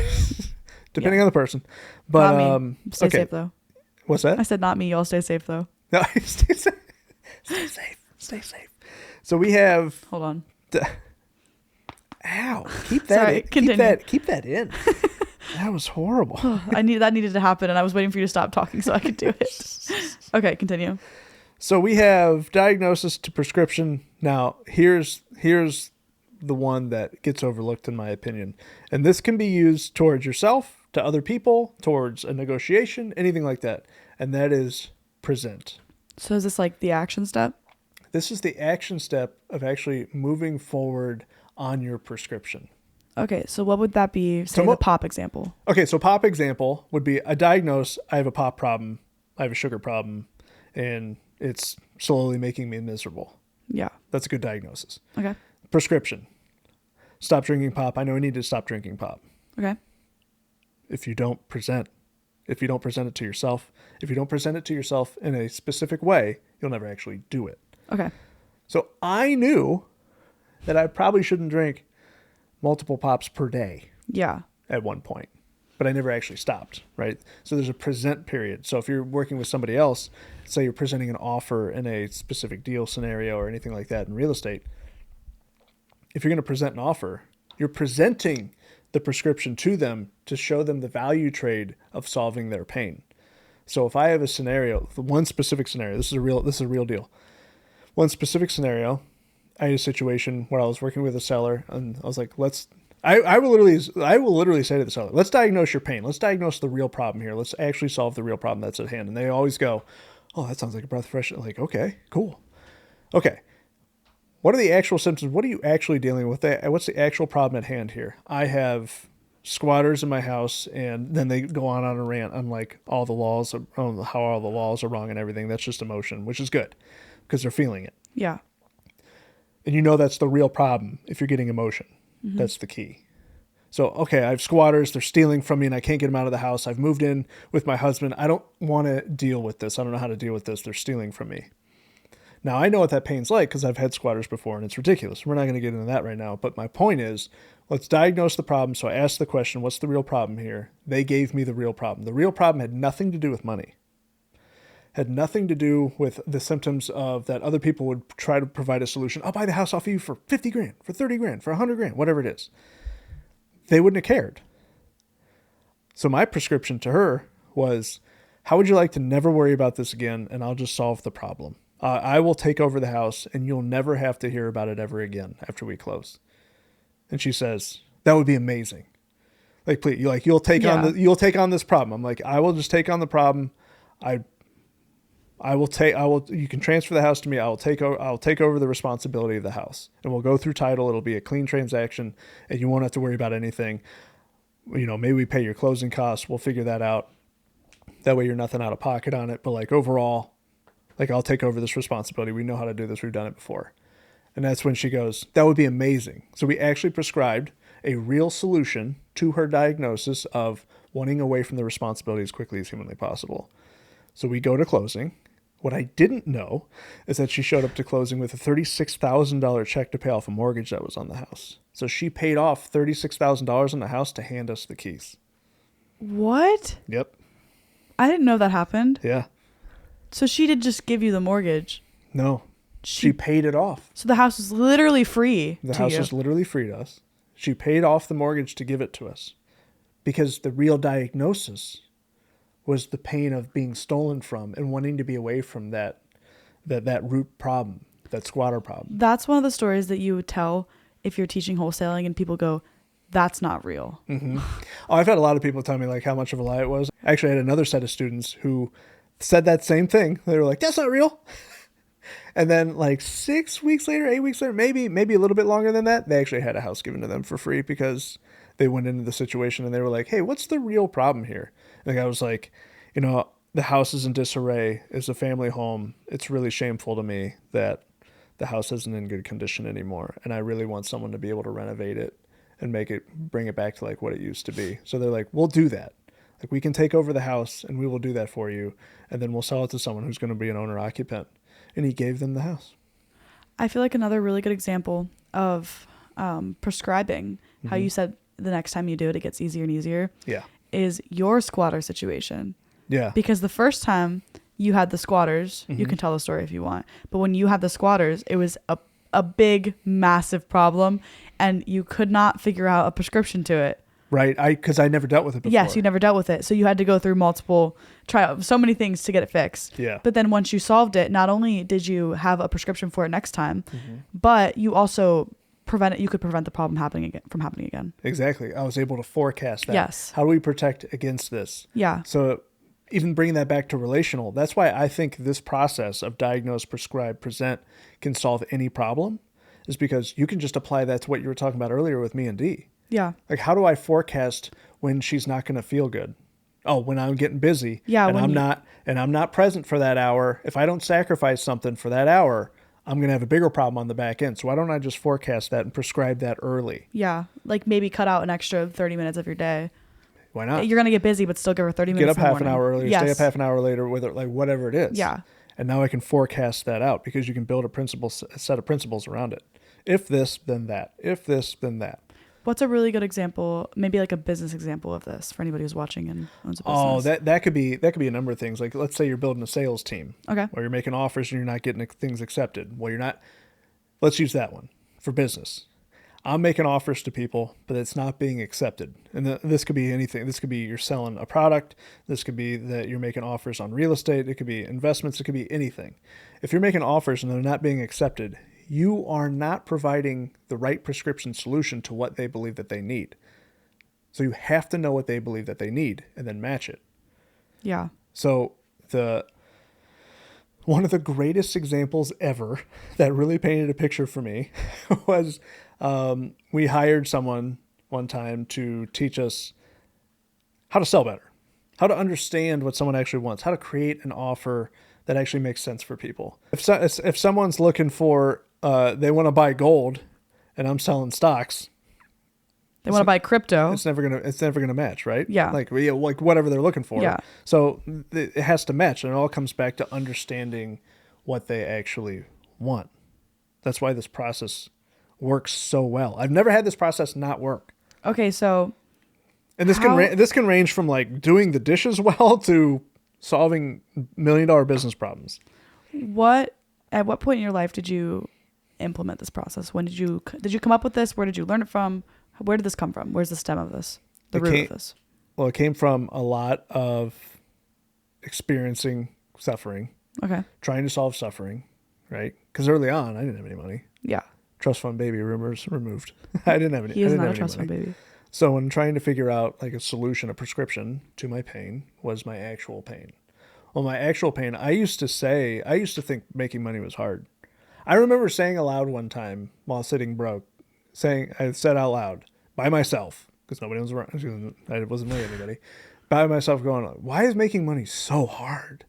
depending on the person. But not me. Stay safe though. What's that? I said not me. Y'all stay safe though. No, stay safe. Stay safe. So we have. Hold on. Ow! Keep that. Sorry, keep that in. That was horrible. That needed to happen, and I was waiting for you to stop talking so I could do it. Okay, continue. So we have diagnosis to prescription. Now here's the one that gets overlooked in my opinion. And this can be used towards yourself, to other people, towards a negotiation, anything like that. And that is present. So is this like the action step? This is the action step of actually moving forward on your prescription. Okay, so what would that be? Say the pop example. Okay, so pop example would be a diagnose. I have a pop problem. I have a sugar problem, and it's slowly making me miserable. Yeah. That's a good diagnosis. Okay. Prescription. Stop drinking pop. I know I need to stop drinking pop. Okay. If you don't present it to yourself, in a specific way, you'll never actually do it. Okay. So I knew that I probably shouldn't drink multiple pops per day. Yeah. At one point, but I never actually stopped, right? So there's a present period. So if you're working with somebody else, say you're presenting an offer in a specific deal scenario or anything like that in real estate, if you're going to present an offer, you're presenting the prescription to them to show them the value trade of solving their pain. So if I have a scenario, one specific scenario, this is a real deal. One specific scenario, I had a situation where I was working with a seller, and I was like, I will literally say to the seller, let's diagnose your pain. Let's diagnose the real problem here. Let's actually solve the real problem that's at hand. And they always go, oh, that sounds like a breath of fresh air. Like, okay, cool. Okay. What are the actual symptoms? What are you actually dealing with? What's the actual problem at hand here? I have squatters in my house, and then they go on a rant on like how all the laws are wrong and everything. That's just emotion, which is good because they're feeling it. Yeah. And that's the real problem if you're getting emotion. Mm-hmm. That's the key. So, okay, I have squatters. They're stealing from me and I can't get them out of the house. I've moved in with my husband. I don't want to deal with this. I don't know how to deal with this. They're stealing from me. Now, I know what that pain's like because I've had squatters before and it's ridiculous. We're not going to get into that right now. But my point is, let's diagnose the problem. So I asked the question, what's the real problem here? They gave me the real problem. The real problem had nothing to do with money. Had nothing to do with the symptoms of that other people would try to provide a solution. I'll buy the house off of you for 50 grand, for 30 grand, for 100 grand, whatever it is. They wouldn't have cared. So my prescription to her was, how would you like to never worry about this again? And I'll just solve the problem. I will take over the house and you'll never have to hear about it ever again after we close. And she says, that would be amazing. Like, please, you'll take on this problem. I'm like, I will just take on the problem. You can transfer the house to me. I'll take over the responsibility of the house and we'll go through title. It'll be a clean transaction and you won't have to worry about anything. Maybe we pay your closing costs. We'll figure that out. That way you're nothing out of pocket on it. But like overall, like I'll take over this responsibility. We know how to do this. We've done it before. And that's when she goes, that would be amazing. So we actually prescribed a real solution to her diagnosis of wanting away from the responsibility as quickly as humanly possible. So we go to closing. What I didn't know is that she showed up to closing with a $36,000 check to pay off a mortgage that was on the house. So she paid off $36,000 on the house to hand us the keys. What? Yep. I didn't know that happened. Yeah. So she did just give you the mortgage? No. She paid it off. So the house was literally free. The house was literally free to us. She paid off the mortgage to give it to us because the real diagnosis was the pain of being stolen from and wanting to be away from that root problem, that squatter problem. That's one of the stories that you would tell if you're teaching wholesaling and people go, that's not real. Mm-hmm. Oh, I've had a lot of people tell me like how much of a lie it was. Actually, I had another set of students who said that same thing. They were like, that's not real. And then like 6 weeks later, 8 weeks later, maybe a little bit longer than that, they actually had a house given to them for free because they went into the situation and they were like, hey, what's the real problem here? And the guy was like, the house is in disarray. It's a family home. It's really shameful to me that the house isn't in good condition anymore. And I really want someone to be able to renovate it and bring it back to like what it used to be. So they're like, we'll do that. Like we can take over the house and we will do that for you. And then we'll sell it to someone who's going to be an owner occupant. And he gave them the house. I feel like another really good example of prescribing, how you said the next time you do it, it gets easier and easier. Yeah. Is your squatter situation. Yeah. Because the first time you had the squatters, you can tell the story if you want. But when you had the squatters, it was a big, massive problem. And you could not figure out a prescription to it. Right. Because I never dealt with it before. Yes, you never dealt with it. So you had to go through try out so many things to get it fixed. Yeah. But then once you solved it, not only did you have a prescription for it next time, but you also you could prevent the problem from happening again. Exactly. I was able to forecast that. Yes. How do we protect against this? Yeah. So even bringing that back to relational, that's why I think this process of diagnose, prescribe, present can solve any problem, is because you can just apply that to what you were talking about earlier with me and Dee. Yeah. Like, how do I forecast when she's not going to feel good? Oh, when I'm getting busy. Yeah. And I'm not present for that hour. If I don't sacrifice something for that hour, I'm going to have a bigger problem on the back end. So why don't I just forecast that and prescribe that early? Yeah. Like maybe cut out an extra 30 minutes of your day. Why not? You're going to get busy, but still give her 30 minutes. Get up half an hour earlier, yes. Stay up half an hour later, like whatever it is. Yeah. And now I can forecast that out because you can build a set of principles around it. If this, then that. If this, then that. What's a really good example, maybe like a business example of this for anybody who's watching and owns a business? Oh, that could be a number of things. Like, let's say you're building a sales team. Okay. Or you're making offers and you're not getting things accepted. Well, you're not. Let's use that one for business. I'm making offers to people, but it's not being accepted. And this could be anything. This could be you're selling a product. This could be that you're making offers on real estate. It could be investments. It could be anything. If you're making offers and they're not being accepted, you are not providing the right prescription solution to what they believe that they need. So you have to know what they believe that they need and then match it. Yeah. So one of the greatest examples ever that really painted a picture for me was we hired someone one time to teach us how to sell better, how to understand what someone actually wants, how to create an offer that actually makes sense for people. If someone's looking for, they want to buy gold and I'm selling stocks, they want to buy crypto. It's never gonna match, right? Yeah. Like whatever they're looking for. Yeah. So it has to match, and it all comes back to understanding what they actually want. That's why this process works so well. I've never had this process not work. Okay, so. And this can range from like doing the dishes well to solving $1 million business problems. At what point in your life did you implement this process? When did you come up with this? Where did you learn it from? Where did this come from? Where's the stem of this? The root of this? Well, it came from a lot of experiencing suffering. Okay. Trying to solve suffering, right? Because early on, I didn't have any money. Yeah. Trust fund baby rumors removed. I didn't have any. He is not a trust fund baby. So when trying to figure out like a solution, a prescription to my pain was my actual pain. Well, my actual pain, I used to think making money was hard. I remember saying aloud one time while sitting broke, I said out loud by myself, because nobody was around, I wasn't with anybody, by myself going, why is making money so hard?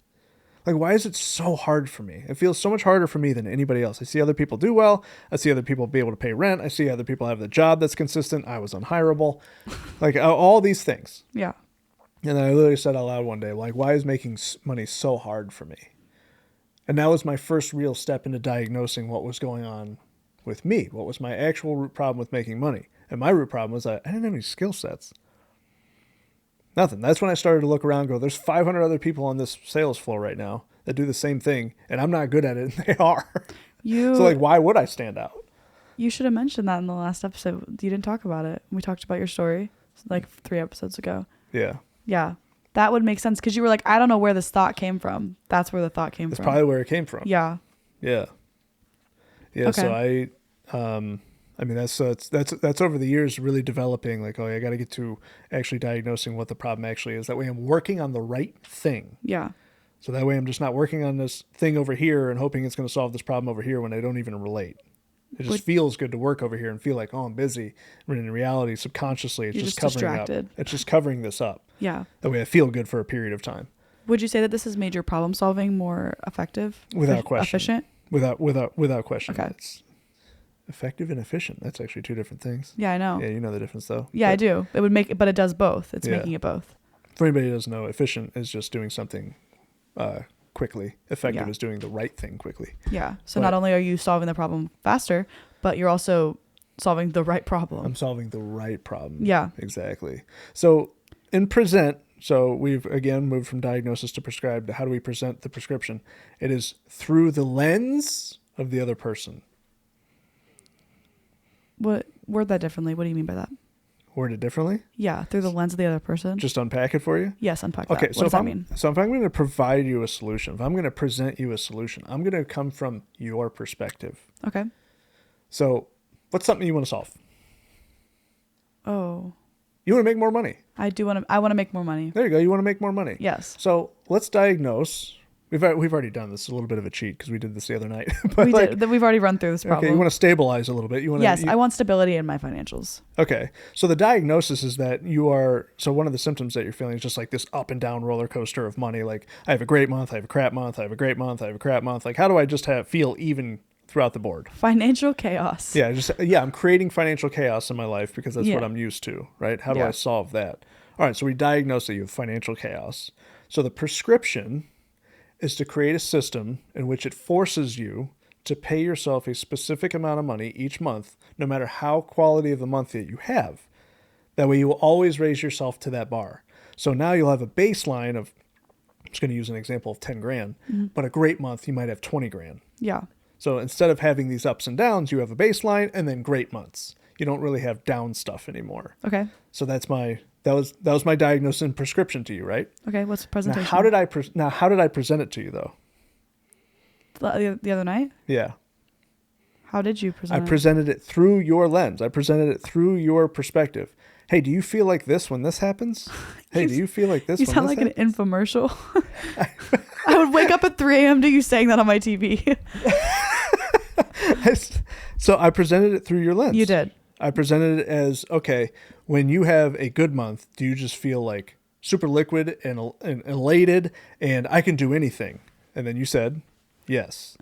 Like, why is it so hard for me? It feels so much harder for me than anybody else. I see other people do well. I see other people be able to pay rent. I see other people have the job that's consistent. I was unhireable. Like, all these things. Yeah. And I literally said out loud one day, like, why is making money so hard for me? And that was my first real step into diagnosing what was going on with me. What was my actual root problem with making money? And my root problem was I didn't have any skill sets. Nothing. That's when I started to look around and go, there's 500 other people on this sales floor right now that do the same thing, and I'm not good at it, and they are. So, like, why would I stand out? You should have mentioned that in the last episode. You didn't talk about it. We talked about your story like 3 episodes ago. Yeah. Yeah. That would make sense because you were like, I don't know where this thought came from. That's where the thought came from. That's probably where it came from. Yeah. Yeah. Yeah. Okay. So I mean, that's over the years really developing like, I got to get to actually diagnosing what the problem actually is. That way I'm working on the right thing. Yeah. So that way I'm just not working on this thing over here and hoping it's going to solve this problem over here when I don't even relate. It just feels good to work over here and feel like, oh, I'm busy. When in reality, subconsciously, it's just covering distracted. up. It's just covering this up. Yeah. That way I feel good for a period of time. Would you say that this has made your problem solving more effective? Without question. Efficient? Without question. Okay. It's effective and efficient. That's actually two different things. Yeah, I know. Yeah, you know the difference though. Yeah, I do. It would make, but it does both. It's making it both. For anybody who doesn't know, efficient is just doing something quickly. Effective is doing the right thing quickly. Yeah. So not only are you solving the problem faster, but you're also solving the right problem. I'm solving the right problem. Yeah. Exactly. So in present, so we've again moved from diagnosis to prescribe to how do we present the prescription? It is through the lens of the other person. Word that differently. What do you mean by that? Word it differently? Yeah, through the lens of the other person. Just unpack it for you? Yes, unpack Okay, that. so What does that mean? So if I'm going to provide you a solution, if I'm going to present you a solution, I'm going to come from your perspective. Okay. So what's something you want to solve? Oh. You want to make more money. I want to make more money. There you go. You want to make more money. Yes. So let's diagnose. We've already done this. It's a little bit of a cheat because we did this the other night. But we've already run through this problem. Okay, you want to stabilize a little bit. I want stability in my financials. Okay. So the diagnosis is that so one of the symptoms that you're feeling is just like this up and down roller coaster of money. Like I have a great month, I have a crap month, I have a great month, I have a crap month. Like how do I just feel even throughout the board? Financial chaos. Yeah, I'm creating financial chaos in my life because that's what I'm used to, right? How do I solve that? All right, so we diagnose that you have financial chaos. So the prescription is to create a system in which it forces you to pay yourself a specific amount of money each month, no matter how quality of the month that you have. That way you will always raise yourself to that bar. So now you'll have a baseline of, I'm just going to use an example of 10 grand, but a great month, you might have 20 grand. Yeah. So instead of having these ups and downs, you have a baseline and then great months. You don't really have down stuff anymore. Okay. So that was my diagnosis and prescription to you, right? Okay. What's the presentation? Now, how did I present it to you though? The other night? Yeah. How did you present it? I presented it through your lens. I presented it through your perspective. Hey, do you feel like this when this happens? Hey, do you feel like this when this happens? You sound like an infomercial. I would wake up at 3 a.m. to you saying that on my TV. So I presented it through your lens. You did. I presented it as, okay, when you have a good month, do you just feel like super liquid and elated and I can do anything? And then you said, yes.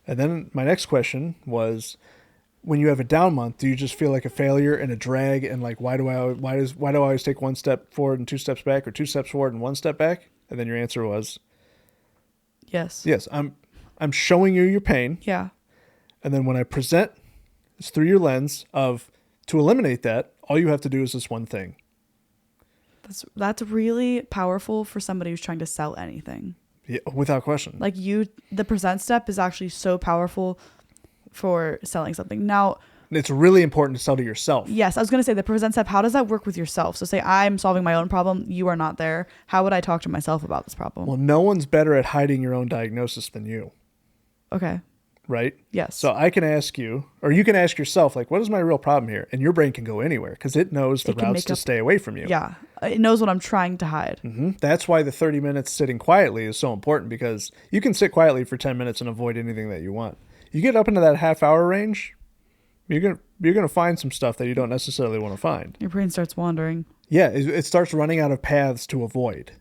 And then my next question was, when you have a down month, do you just feel like a failure and a drag and like, why do I always take one step forward and two steps back, or two steps forward and one step back? And then your answer was, yes. Yes, I'm showing you your pain. Yeah. And then when I present, it's through your lens of, to eliminate that, all you have to do is this one thing. That's really powerful for somebody who's trying to sell anything. Yeah, without question. Like the present step is actually so powerful for selling something. Now, it's really important to sell to yourself. Yes, I was going to say the present step. How does that work with yourself? So say I'm solving my own problem. You are not there. How would I talk to myself about this problem? Well, no one's better at hiding your own diagnosis than you. Okay. Right? Yes. So I can ask you, or you can ask yourself, like, what is my real problem here? And your brain can go anywhere because it knows the routes to stay away from you. Yeah. It knows what I'm trying to hide. Mm-hmm. That's why the 30 minutes sitting quietly is so important, because you can sit quietly for 10 minutes and avoid anything that you want. You get up into that half-hour range, you're gonna find some stuff that you don't necessarily want to find. Your brain starts wandering. Yeah, it starts running out of paths to avoid.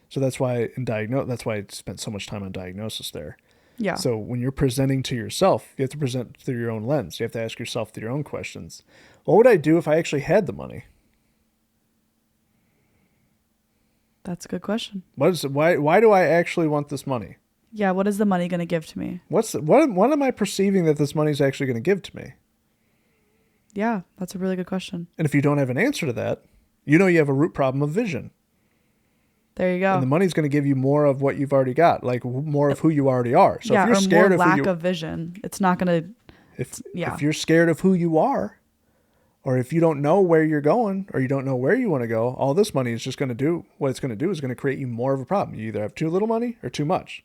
So that's why that's why I spent so much time on diagnosis there. Yeah. So when you're presenting to yourself, you have to present through your own lens. You have to ask yourself your own questions. What would I do if I actually had the money? That's a good question. Why do I actually want this money? Yeah, what is the money going to give to me? What am I perceiving that this money is actually going to give to me? Yeah, that's a really good question. And if you don't have an answer to that, you have a root problem of vision. There you go. And the money's going to give you more of what you've already got, like more of who you already are. So if you're scared more lack of vision. It's not going to. If you're scared of who you are, or if you don't know where you're going, or you don't know where you want to go, all this money is just going to do. What it's going to do is going to create you more of a problem. You either have too little money or too much.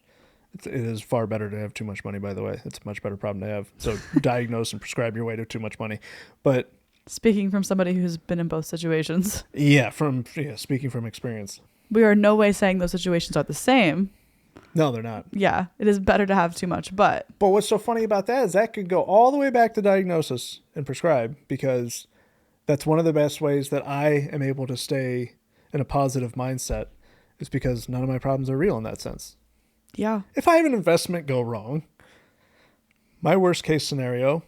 It is far better to have too much money, by the way. It's a much better problem to have. So diagnose and prescribe your way to too much money. But speaking from somebody who's been in both situations. Yeah, speaking from experience. We are in no way saying those situations are the same. No, they're not. Yeah, it is better to have too much, but what's so funny about that is that could go all the way back to Diagnosis and Prescribe, because that's one of the best ways that I am able to stay in a positive mindset, is because none of my problems are real in that sense. yeah. If I have an investment go wrong, my worst case scenario,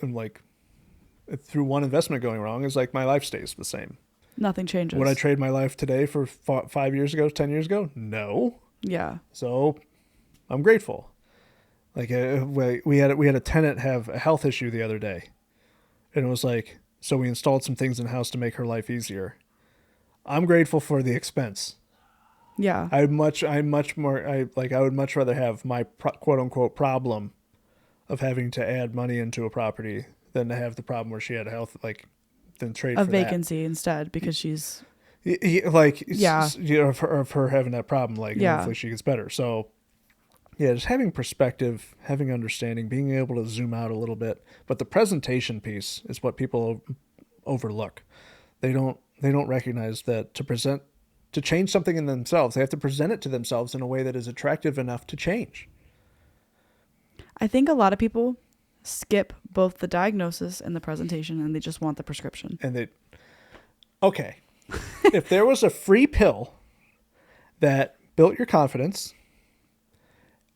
and like through one investment going wrong, is like my life stays the same. Nothing changes. Would I trade my life today for 5 years ago, 10 years ago? No. Yeah. So I'm grateful. Like we had a tenant have a health issue the other day, and it was like, so we installed some things in the house to make her life easier. I'm grateful for the expense. Yeah. I would much rather have my quote unquote problem of having to add money into a property than to have the problem where she had a health, than trade A for vacancy instead, because she's of her having that problem, hopefully she gets better. So yeah, just having perspective, having understanding, being able to zoom out a little bit. But the presentation piece is what people overlook. They don't recognize that to change something in themselves, they have to present it to themselves in a way that is attractive enough to change. I think a lot of people skip both the diagnosis and the presentation, and they just want the prescription. And okay. If there was a free pill that built your confidence,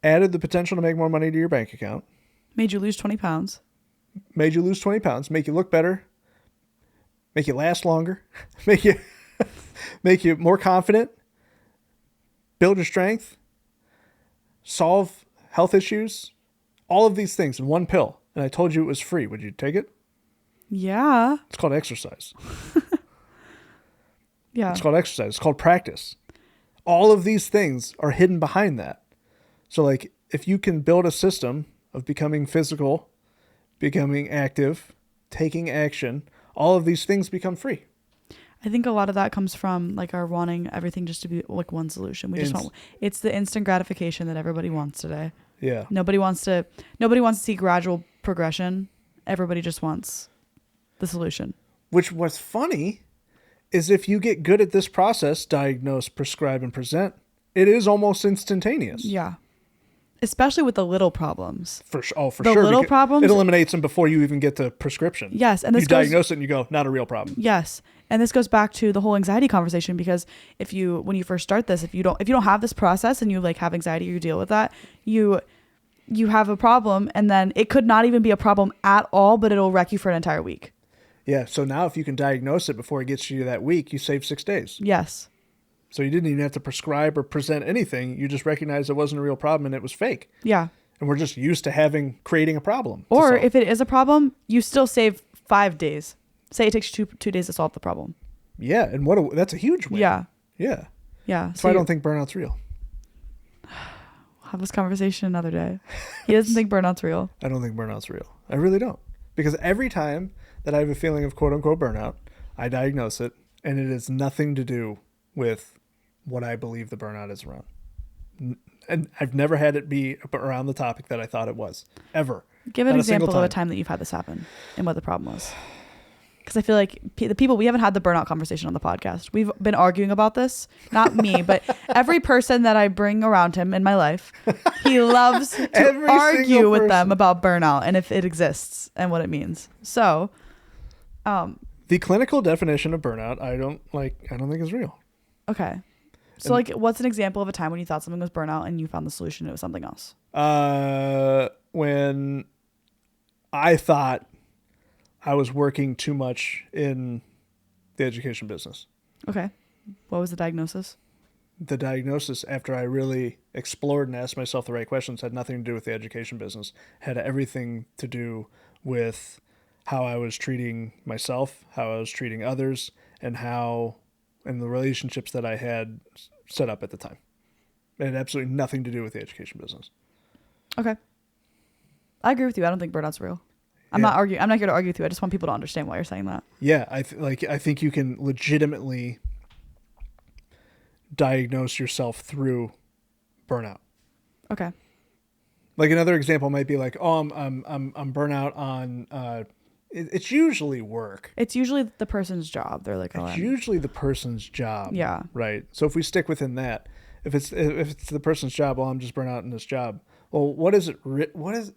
added the potential to make more money to your bank account, Made you lose 20 pounds. make you look better, make you last longer, make you more confident, build your strength, solve health issues, all of these things in one pill, and I told you it was free, would you take it? Yeah. It's called exercise. Yeah. It's called exercise. It's called practice. All of these things are hidden behind that. So if you can build a system of becoming physical, becoming active, taking action, all of these things become free. I think a lot of that comes from our wanting everything just to be like one solution. We just it's the instant gratification that everybody wants today. Yeah. Nobody wants to see gradual progression. Everybody just wants the solution. What's funny is if you get good at this process, diagnose, prescribe, and present, it is almost instantaneous. Yeah. Especially with the little problems. For sure. The little problems. It eliminates them before you even get to prescription. Yes. And this you diagnose it and you go, not a real problem. Yes. And this goes back to the whole anxiety conversation, because when you first start this, if you don't have this process and you have anxiety or you deal with that, you have a problem, and then it could not even be a problem at all, but it'll wreck you for an entire week. Yeah. So now if you can diagnose it before it gets you that week, you save 6 days. Yes. So you didn't even have to prescribe or present anything. You just recognized it wasn't a real problem and it was fake. Yeah. And we're just used to creating a problem. Or if it is a problem, you still save 5 days. Say it takes you two days to solve the problem. Yeah. And that's a huge win. Yeah. Yeah. Yeah. That's why I don't think burnout's real. We'll have this conversation another day. He doesn't think burnout's real. I don't think burnout's real. I really don't. Because every time that I have a feeling of quote unquote burnout, I diagnose it, and it has nothing to do with what I believe the burnout is around. And I've never had it be around the topic that I thought it was, ever. Give an example of a time that you've had this happen and what the problem was. Because I feel like the people, we haven't had the burnout conversation on the podcast. We've been arguing about this. Not me, but every person that I bring around him in my life, he loves to argue with them about burnout and if it exists and what it means. So, the clinical definition of burnout, I don't think is real. Okay. So what's an example of a time when you thought something was burnout and you found the solution, it was something else? When I thought I was working too much in the education business. Okay. What was the diagnosis? The diagnosis, after I really explored and asked myself the right questions, had nothing to do with the education business. Had everything to do with how I was treating myself, how I was treating others, and the relationships that I had set up at the time. It had absolutely nothing to do with the education business. Okay. I agree with you. I don't think burnout's real. I'm not arguing. I'm not here to argue with you. I just want people to understand why you're saying that. Yeah, I think you can legitimately diagnose yourself through burnout. Okay. Like another example might be like, oh, I'm burnout on it's usually work. It's usually the person's job. They're like, oh, It's usually the person's job. Yeah. Right. So if we stick within that, if it's the person's job, well, I'm just burnt out in this job. Well, what is it? What is?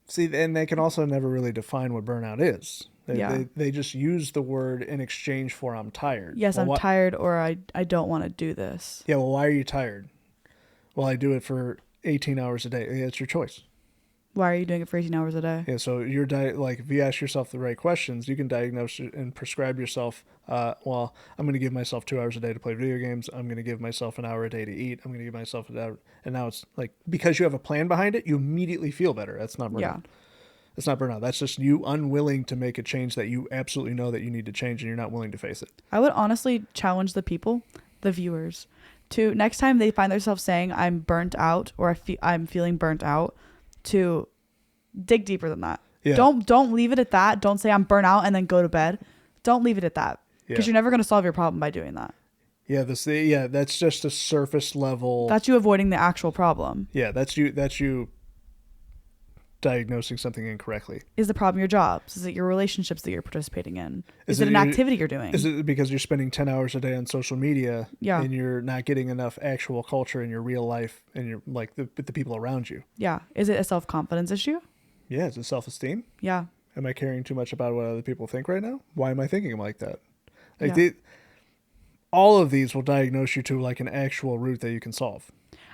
See, and they can also never really define what burnout is. They just use the word in exchange for I'm tired. Yes, well, I'm tired, or I don't want to do this. Yeah. Well, why are you tired? Well, I do it for 18 hours a day. Yeah, it's your choice. Why are you doing it for 18 hours a day? Yeah, so your like if you ask yourself the right questions, you can diagnose and prescribe yourself. Well, I'm going to give myself 2 hours a day to play video games. I'm going to give myself an hour a day to eat. I'm going to give myself an hour, and now it's like because you have a plan behind it, you immediately feel better. That's not burnout. Yeah. That's not burnout. That's just you unwilling to make a change that you absolutely know that you need to change, and you're not willing to face it. I would honestly challenge the people, the viewers, to next time they find themselves saying I'm burnt out or I'm feeling burnt out, to dig deeper than that. Yeah. Don't leave it at that. Don't say I'm burnt out and then go to bed. Don't leave it at that, because you're never going to solve your problem by doing that. Yeah, that's just a surface level. That's you avoiding the actual problem. Yeah, that's you diagnosing something incorrectly. Is the problem your jobs? Is it your relationships that you're participating in? Is it an activity you're doing? Is it because you're spending 10 hours a day on social media and you're not getting enough actual culture in your real life and you're like the people around you? Yeah. Is it a self-confidence issue? Yeah. Is it self-esteem? Yeah. Am I caring too much about what other people think right now? Why am I thinking like that? All of these will diagnose you to like an actual root that you can solve.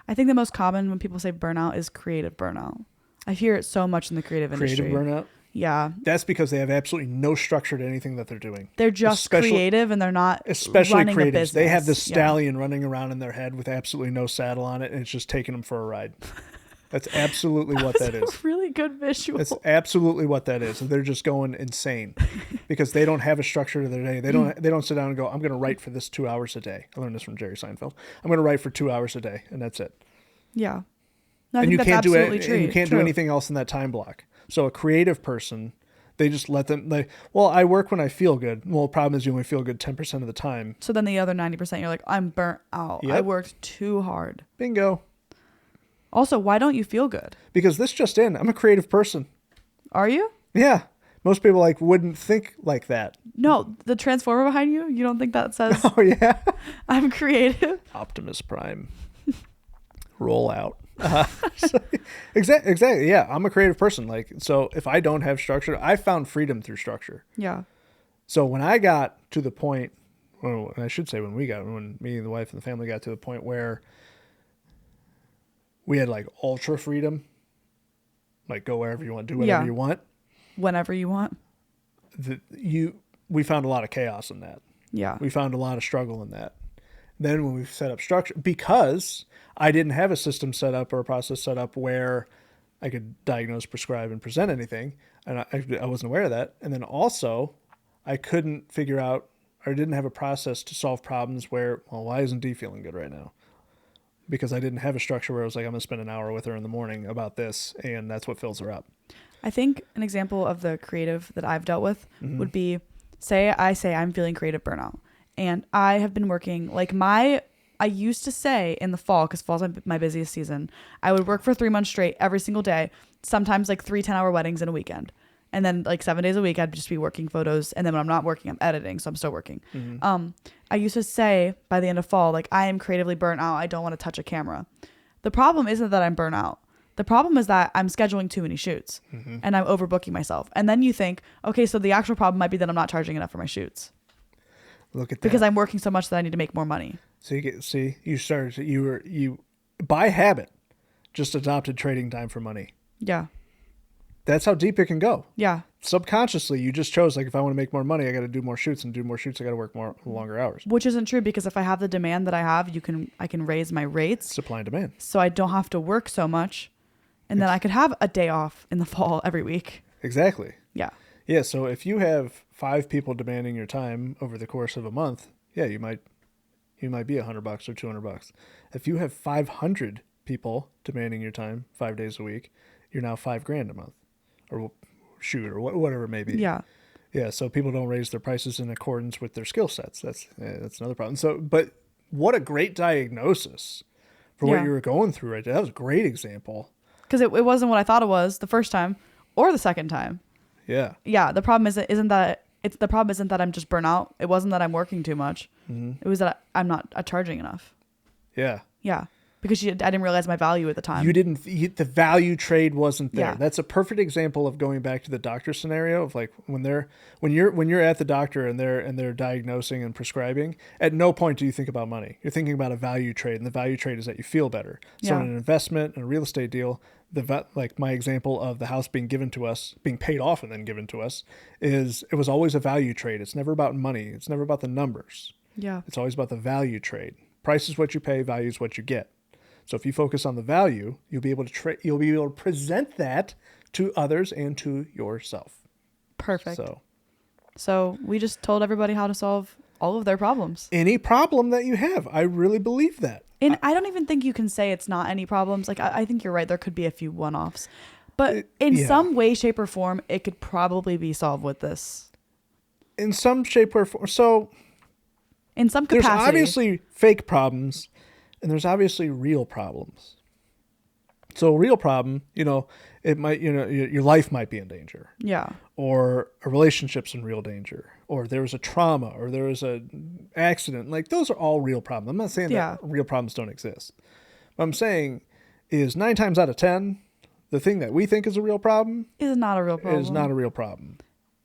I think the most common when people say burnout is creative burnout. I hear it so much in the creative industry. Creative burnout? Yeah. That's because they have absolutely no structure to anything that they're doing. They're just creative and they're not running a business. They have this stallion running around in their head with absolutely no saddle on it, and it's just taking them for a ride. That's absolutely what that is. A really good visual. That's absolutely what that is. They're just going insane because they don't have a structure to their day. They don't sit down and go, I'm going to write for this 2 hours a day. I learned this from Jerry Seinfeld. I'm going to write for 2 hours a day, and that's it. Yeah. No, I and think you that's can't do absolutely it. True. And you can't do anything else in that time block. So a creative person, they just let them. Well, I work when I feel good. Well, the problem is you only feel good 10% of the time. So then the other 90%, you're like, I'm burnt out. Yep. I worked too hard. Bingo. Also, why don't you feel good? Because this just in, I'm a creative person. Are you? Yeah. Most people wouldn't think like that. No, the transformer behind you. You don't think that says? Oh yeah. I'm creative. Optimus Prime. Roll out. Exactly. Yeah, I'm a creative person. So if I don't have structure, I found freedom through structure. Yeah. So when I got to the point, well, I should say when me and the wife and the family got to the point where we had ultra freedom, go wherever you want, do whatever you want, whenever you want. We found a lot of chaos in that. Yeah. We found a lot of struggle in that. Then when we set up structure, because I didn't have a system set up or a process set up where I could diagnose, prescribe, and present anything, and I wasn't aware of that. And then also, I couldn't figure out or didn't have a process to solve problems where, well, why isn't Dee feeling good right now? Because I didn't have a structure where I was like, I'm going to spend an hour with her in the morning about this, and that's what fills her up. I think an example of the creative that I've dealt with would be, say I'm feeling creative burnout. And I have been working I used to say in the fall, because fall's my busiest season, I would work for 3 months straight every single day, sometimes 3 10-hour weddings in a weekend. And then 7 days a week, I'd just be working photos. And then when I'm not working, I'm editing. So I'm still working. I used to say by the end of fall, I am creatively burnt out. I don't want to touch a camera. The problem isn't that I'm burnt out. The problem is that I'm scheduling too many shoots and I'm overbooking myself. And then you think, okay, so the actual problem might be that I'm not charging enough for my shoots. Look at that. Because I'm working so much that I need to make more money. So you by habit just adopted trading time for money. Yeah. That's how deep it can go. Yeah. Subconsciously, you just chose if I want to make more money, I got to do more shoots, and do more shoots, I got to work longer hours. Which isn't true, because if I have the demand that I have, I can raise my rates. Supply and demand. So I don't have to work so much, and then I could have a day off in the fall every week. Exactly. Yeah. Yeah. So if you have 5 people demanding your time over the course of a month, yeah, you might be $100 or $200. If you have 500 people demanding your time 5 days a week, you're now $5,000 a month, or whatever it may be. Yeah. Yeah. So people don't raise their prices in accordance with their skill sets. That's another problem. So, but what a great diagnosis for what you were going through right there. That was a great example. Because it wasn't what I thought it was the first time or the second time. Yeah. Yeah. The problem isn't that I'm just burnt out. It wasn't that I'm working too much. It was that I'm not charging enough. Yeah. Yeah. Because I didn't realize my value at the time. The value trade wasn't there. Yeah. That's a perfect example of going back to the doctor scenario of like when you're at the doctor and they're diagnosing and prescribing, at no point do you think about money. You're thinking about a value trade, and the value trade is that you feel better. So in an investment and a real estate deal, like my example of the house being given to us, being paid off and then given to us, it was always a value trade. It's never about money. It's never about the numbers. Yeah. It's always about the value trade. Price is what you pay, value is what you get. So if you focus on the value, you'll be able to present that to others and to yourself. Perfect. So we just told everybody how to solve all of their problems. Any problem that you have, I really believe that. And I don't even think you can say it's not any problems. Like I think you're right. There could be a few one-offs, but in some way, shape, or form, it could probably be solved with this. In some shape or form. So in some capacity, there's obviously fake problems. And there's obviously real problems. So a real problem, it might, your life might be in danger. Yeah. Or a relationship's in real danger. Or there was a trauma, or there was an accident. Like those are all real problems. I'm not saying that real problems don't exist. What I'm saying is 9 times out of 10, the thing that we think is a real problem is not a real problem. Is not a real problem.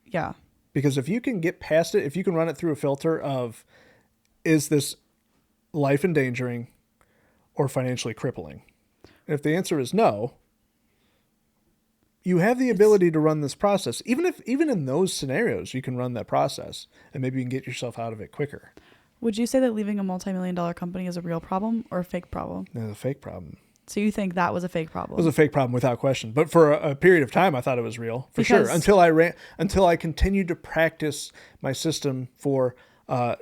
Yeah. Because if you can get past it, if you can run it through a filter of, is this life endangering or financially crippling? And if the answer is no, you have the ability to run this process. Even in those scenarios, you can run that process and maybe you can get yourself out of it quicker. Would you say that leaving a multi-million-dollar company is a real problem or a fake problem? No, a fake problem. So you think that was a fake problem? It was a fake problem without question. But for a period of time, I thought it was real for sure. Until I continued to practice my system for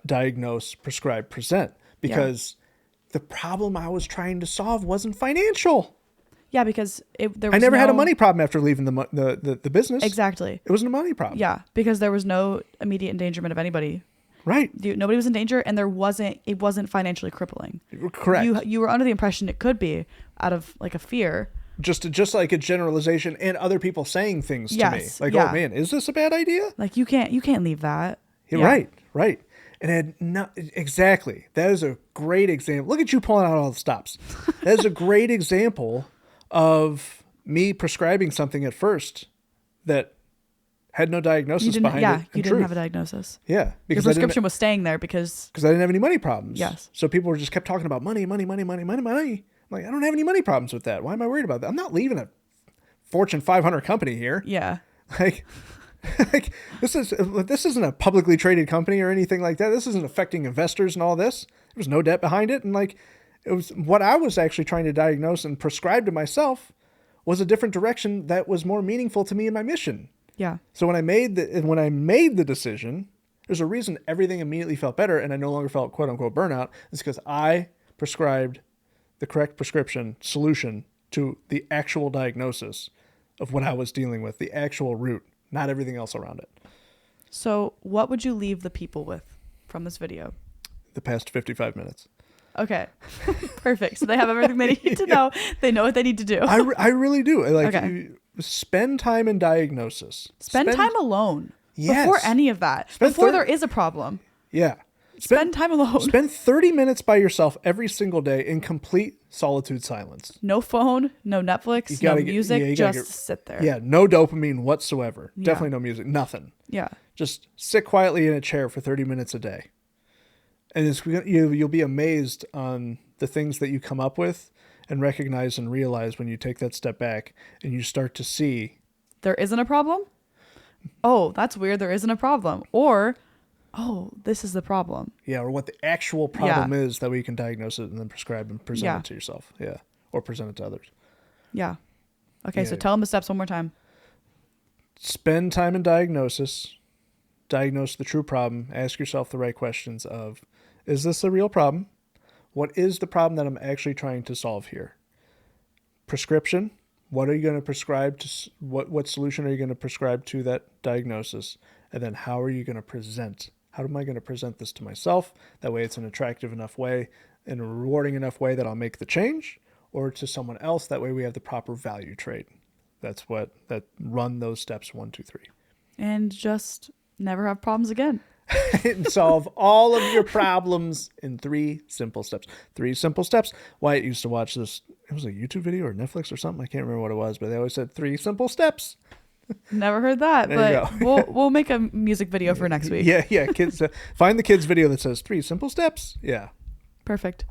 diagnose, prescribe, present, because the problem I was trying to solve wasn't financial. Yeah, because I never had a money problem after leaving the business. Exactly. It wasn't a money problem. Yeah, because there was no immediate endangerment of anybody. Right. Nobody was in danger, and it wasn't financially crippling. Correct. You were under the impression it could be out of like a fear. Just like a generalization and other people saying things to me. Like, oh man, is this a bad idea? Like you can't leave that. Yeah. Right. And exactly. That is a great example. Look at you pulling out all the stops. That is a great example of me prescribing something at first that had no diagnosis behind it. Yeah, you didn't have a diagnosis. Yeah. Because your prescription was staying there because I didn't have any money problems. Yes. So people just kept talking about money. I'm like, I don't have any money problems with that. Why am I worried about that? I'm not leaving a Fortune 500 company here. Yeah. Like this isn't a publicly traded company or anything like that. This isn't affecting investors and all this. There was no debt behind it. And like, it was what I was actually trying to diagnose and prescribe to myself was a different direction that was more meaningful to me and my mission. Yeah. So when I made the decision, there's a reason everything immediately felt better. And I no longer felt quote unquote burnout. It's because I prescribed the correct prescription solution to the actual diagnosis of what I was dealing with, the actual root, not everything else around it. So what would you leave the people with from this video? The past 55 minutes. Okay. Perfect. So they have everything they need to know. They know what they need to do. I really do. You spend time in diagnosis. Spend time alone. Yes. Before any of that. Before there is a problem. Yeah. Spend time alone. Spend 30 minutes by yourself every single day in complete solitude silence. No phone, no Netflix, no music, just sit there. Yeah, no dopamine whatsoever. Yeah. Definitely no music, nothing. Yeah. Just sit quietly in a chair for 30 minutes a day. And you'll be amazed on the things that you come up with and recognize and realize when you take that step back and you start to see. There isn't a problem? Oh, that's weird. There isn't a problem. Or, oh, this is the problem. Yeah, or what the actual problem is that we can diagnose it and then prescribe and present it to yourself. Yeah, or present it to others. Yeah. Okay, so tell them the steps one more time. Spend time in diagnosis. Diagnose the true problem. Ask yourself the right questions of, is this a real problem? What is the problem that I'm actually trying to solve here? Prescription. What are you going to prescribe to what solution are you going to prescribe to that diagnosis? And then how are you going to present? How am I going to present this to myself? That way it's an attractive enough way and a rewarding enough way that I'll make the change, or to someone else. That way we have the proper value trade. Run those steps 1, 2, 3. And just never have problems again. And solve all of your problems in 3 simple steps. 3 simple steps. Wyatt used to watch this. It was a YouTube video or Netflix or something. I can't remember what it was, but they always said 3 simple steps. Never heard that, There but we'll make a music video for next week. Yeah. Kids, find the kids video that says 3 simple steps. Yeah. Perfect.